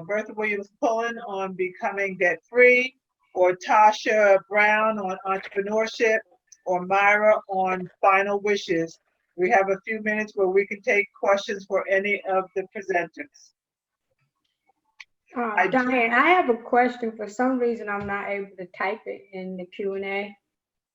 Bertha Williams-Pullen on becoming debt-free, or Tasha Brown on entrepreneurship, or Myra on final wishes, we have a few minutes where we can take questions for any of the presenters. Diane, I have a question. For some reason, I'm not able to type it in the Q&A,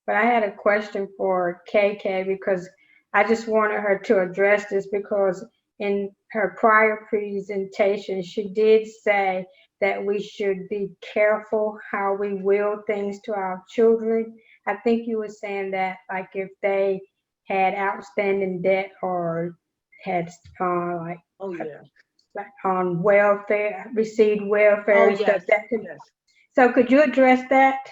but I had a question for KK because I just wanted her to address this, because in her prior presentation, she did say that we should be careful how we will things to our children. I think you were saying that, like, if they had outstanding debt or had like, Oh, yeah. on welfare, received welfare Oh, and stuff. yes. Yes. So could you address that?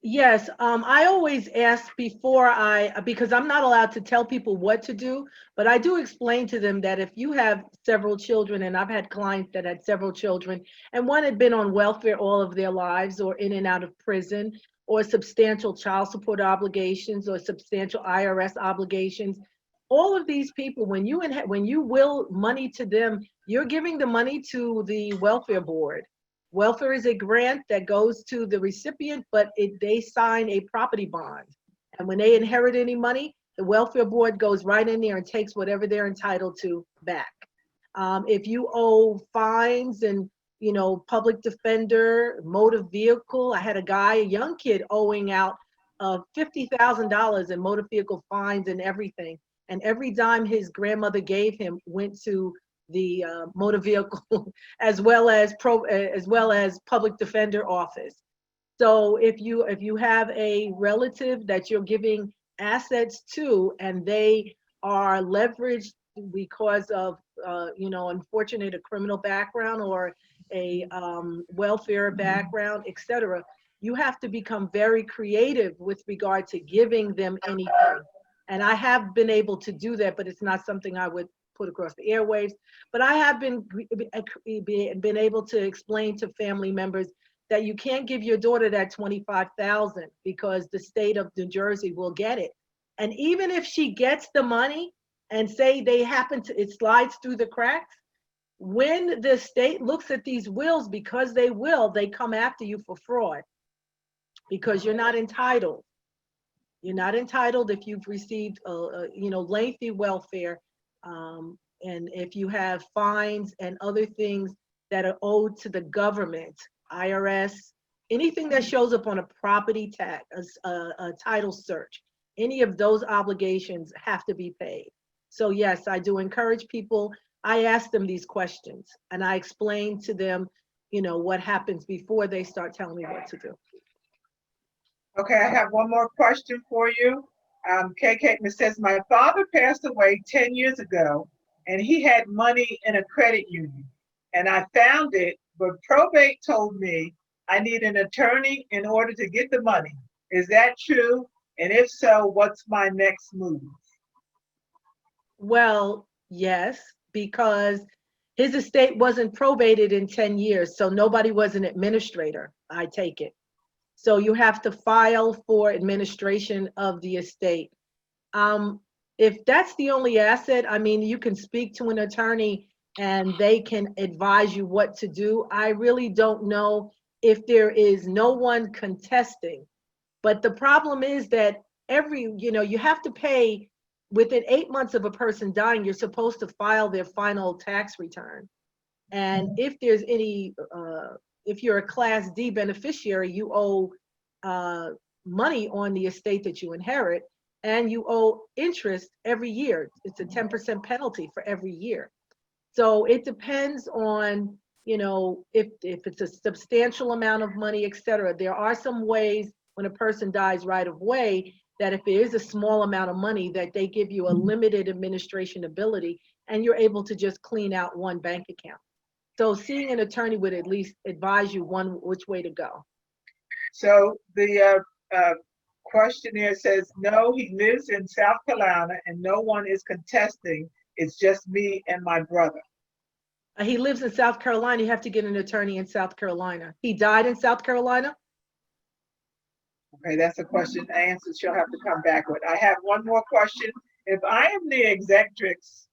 Yes, I always ask before because I'm not allowed to tell people what to do, but I do explain to them that if you have several children, and I've had clients that had several children, and one had been on welfare all of their lives or in and out of prison, or substantial child support obligations or substantial IRS obligations, all of these people, when you will money to them, you're giving the money to the welfare board. Welfare is a grant that goes to the recipient, but they sign a property bond. And when they inherit any money, the welfare board goes right in there and takes whatever they're entitled to back. If you owe fines and, public defender, motor vehicle, I had a young kid owing out $50,000 in motor vehicle fines and everything. And every dime his grandmother gave him went to the motor vehicle as well as public defender office. So if you have a relative that you're giving assets to and they are leveraged because of unfortunate a criminal background or a welfare background, etc., you have to become very creative with regard to giving them anything. And I have been able to do that, but it's not something I would put across the airwaves. But I have been able to explain to family members that you can't give your daughter that $25,000 because the state of New Jersey will get it. And even if she gets the money and say it slides through the cracks, when the state looks at these wills, because they come after you for fraud because you're not entitled. You're not entitled if you've received lengthy welfare, and if you have fines and other things that are owed to the government, IRS, anything that shows up on a property tax, a title search. any of those obligations have to be paid. So yes, I do encourage people. I ask them these questions and I explain to them, what happens before they start telling me what to do. Okay, I have one more question for you. KK says, my father passed away 10 years ago and he had money in a credit union and I found it, but probate told me I need an attorney in order to get the money. Is that true? And if so, what's my next move? Well, yes, because his estate wasn't probated in 10 years, so nobody was an administrator, I take it. So you have to file for administration of the estate. If that's the only asset, I mean, you can speak to an attorney and they can advise you what to do. I really don't know if there is no one contesting. But the problem is that you have to pay within 8 months of a person dying, you're supposed to file their final tax return. And if there's any, if you're a Class D beneficiary, you owe money on the estate that you inherit, and you owe interest every year. It's a 10% penalty for every year. So it depends on, if it's a substantial amount of money, et cetera. There are some ways when a person dies right of way that if there is a small amount of money that they give you a limited administration ability and you're able to just clean out one bank account. So seeing an attorney would at least advise you which way to go. So the questionnaire says, no, he lives in South Carolina and no one is contesting. It's just me and my brother. He lives in South Carolina. You have to get an attorney in South Carolina. He died in South Carolina? Okay, that's a question and answer she'll have to come back with. I have one more question. If I am the executrix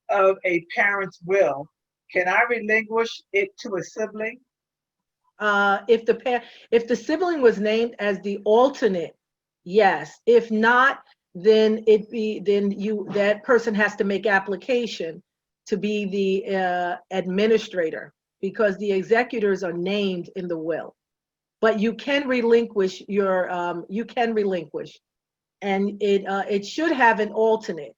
of a parent's will, can I relinquish it to a sibling? If the sibling was named as the alternate, yes. If not, then that person has to make application to be the administrator, because the executors are named in the will. But you can relinquish and it should have an alternate.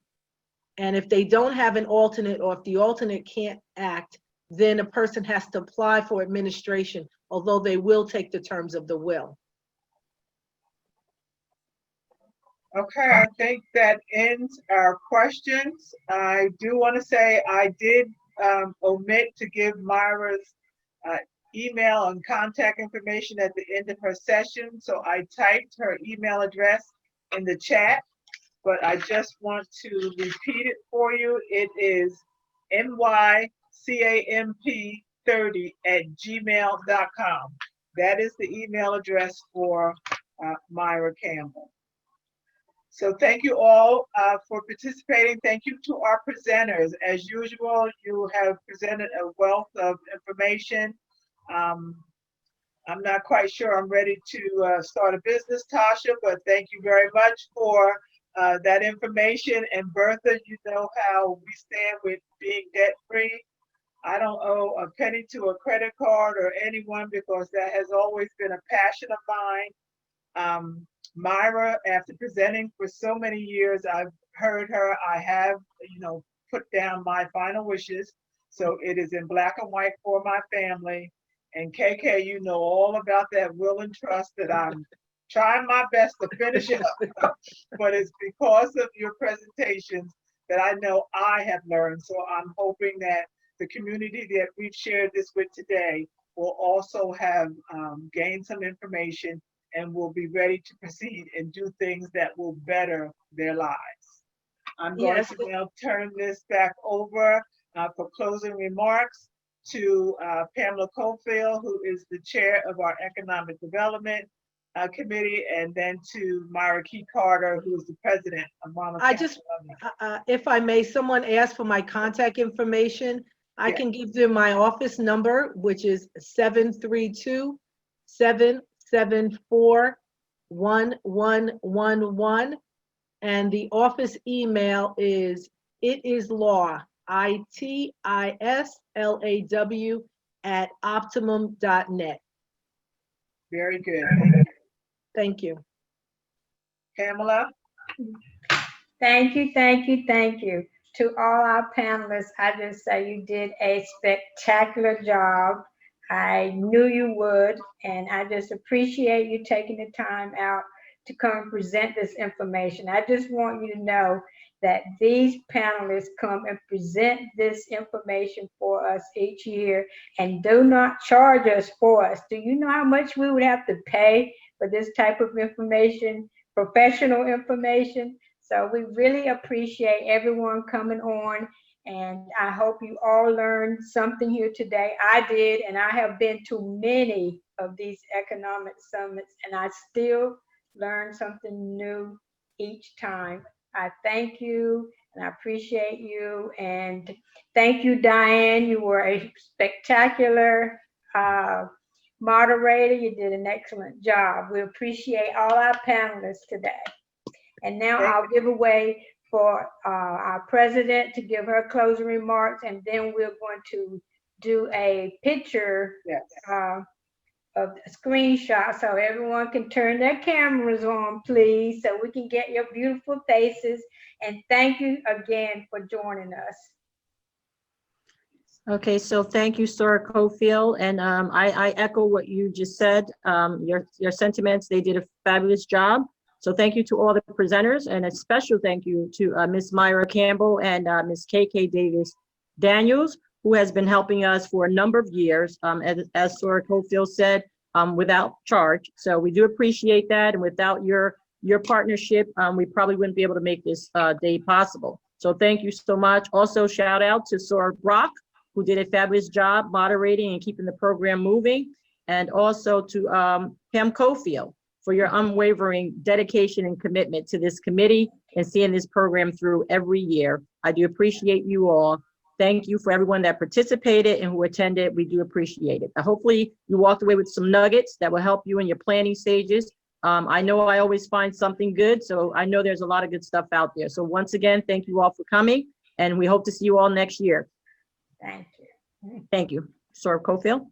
And if they don't have an alternate, or if the alternate can't act, then a person has to apply for administration, although they will take the terms of the will. Okay, I think that ends our questions. I do want to say I did omit to give Myra's email and contact information at the end of her session. So I typed her email address in the chat, but I just want to repeat it for you. It is mycamp30@gmail.com. That is the email address for Myra Campbell. So thank you all for participating. Thank you to our presenters. As usual, you have presented a wealth of information. I'm not quite sure I'm ready to start a business, Tasha, but thank you very much for that information. And Bertha, you know how we stand with being debt-free. I don't owe a penny to a credit card or anyone, because that has always been a passion of mine. Myra, after presenting for so many years, I've heard her, I have, put down my final wishes. So it is in black and white for my family. And KK, you know all about that will and trust that I'm trying my best to finish it up. But it's because of your presentations that I know I have learned. So I'm hoping that the community that we've shared this with today will also have gained some information and will be ready to proceed and do things that will better their lives. I'm going to now turn this back over for closing remarks to Pamela Cofield, who is the chair of our Economic Development Committee, and then to Myra Key Carter, who is the president of Monmouth. If I may, someone asked for my contact information. I can give them my office number, which is 732-774-1111. And the office email is itislaw, ITISLAW @optimum.net. Very good. Thank you. Thank you. Pamela? Thank you, thank you, thank you. To all our panelists, I just say you did a spectacular job. I knew you would, and I just appreciate you taking the time out to come present this information. I just want you to know that these panelists come and present this information for us each year and do not charge us for us. Do you know how much we would have to pay for this type of information, professional information? So we really appreciate everyone coming on, and I hope you all learned something here today. I did, and I have been to many of these economic summits, and I still learn something new each time. I thank you, and I appreciate you, and thank you, Diane. You were a spectacular moderator. You did an excellent job. We appreciate all our panelists today. And now I'll give away for our president to give her closing remarks, and then we're going to do a picture of a screenshot so everyone can turn their cameras on, please, so we can get your beautiful faces. And thank you again for joining us. Okay, so thank you, Sora Cofield, and I echo what you just said. Your sentiments, they did a fabulous job. So thank you to all the presenters, and a special thank you to Ms. Myra Campbell and Ms. KK Davis Daniels, who has been helping us for a number of years, as Sora Cofield said, without charge. So we do appreciate that, and without your partnership, we probably wouldn't be able to make this day possible. So thank you so much. Also, shout out to Sora Brock, who did a fabulous job moderating and keeping the program moving, and also to Pam Cofield for your unwavering dedication and commitment to this committee and seeing this program through every year. I do appreciate you all. Thank you for everyone that participated and who attended. We do appreciate it. Hopefully you walked away with some nuggets that will help you in your planning stages. I know I always find something good, so I know there's a lot of good stuff out there. So once again, thank you all for coming, and we hope to see you all next year. Thank you. Thank you. Sora Cofield.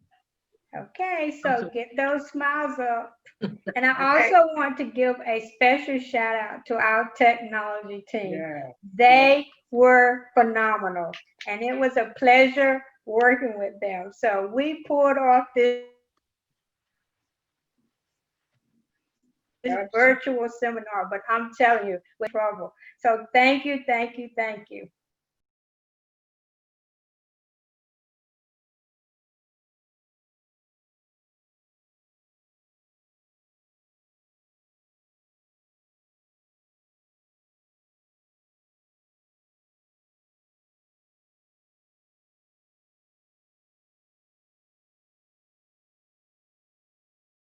Okay, so get those smiles up. And I also want to give a special shout out to our technology team. Yeah. They were phenomenal, and it was a pleasure working with them. So we pulled off this virtual seminar, but I'm telling you, we're in trouble. So thank you, thank you, thank you.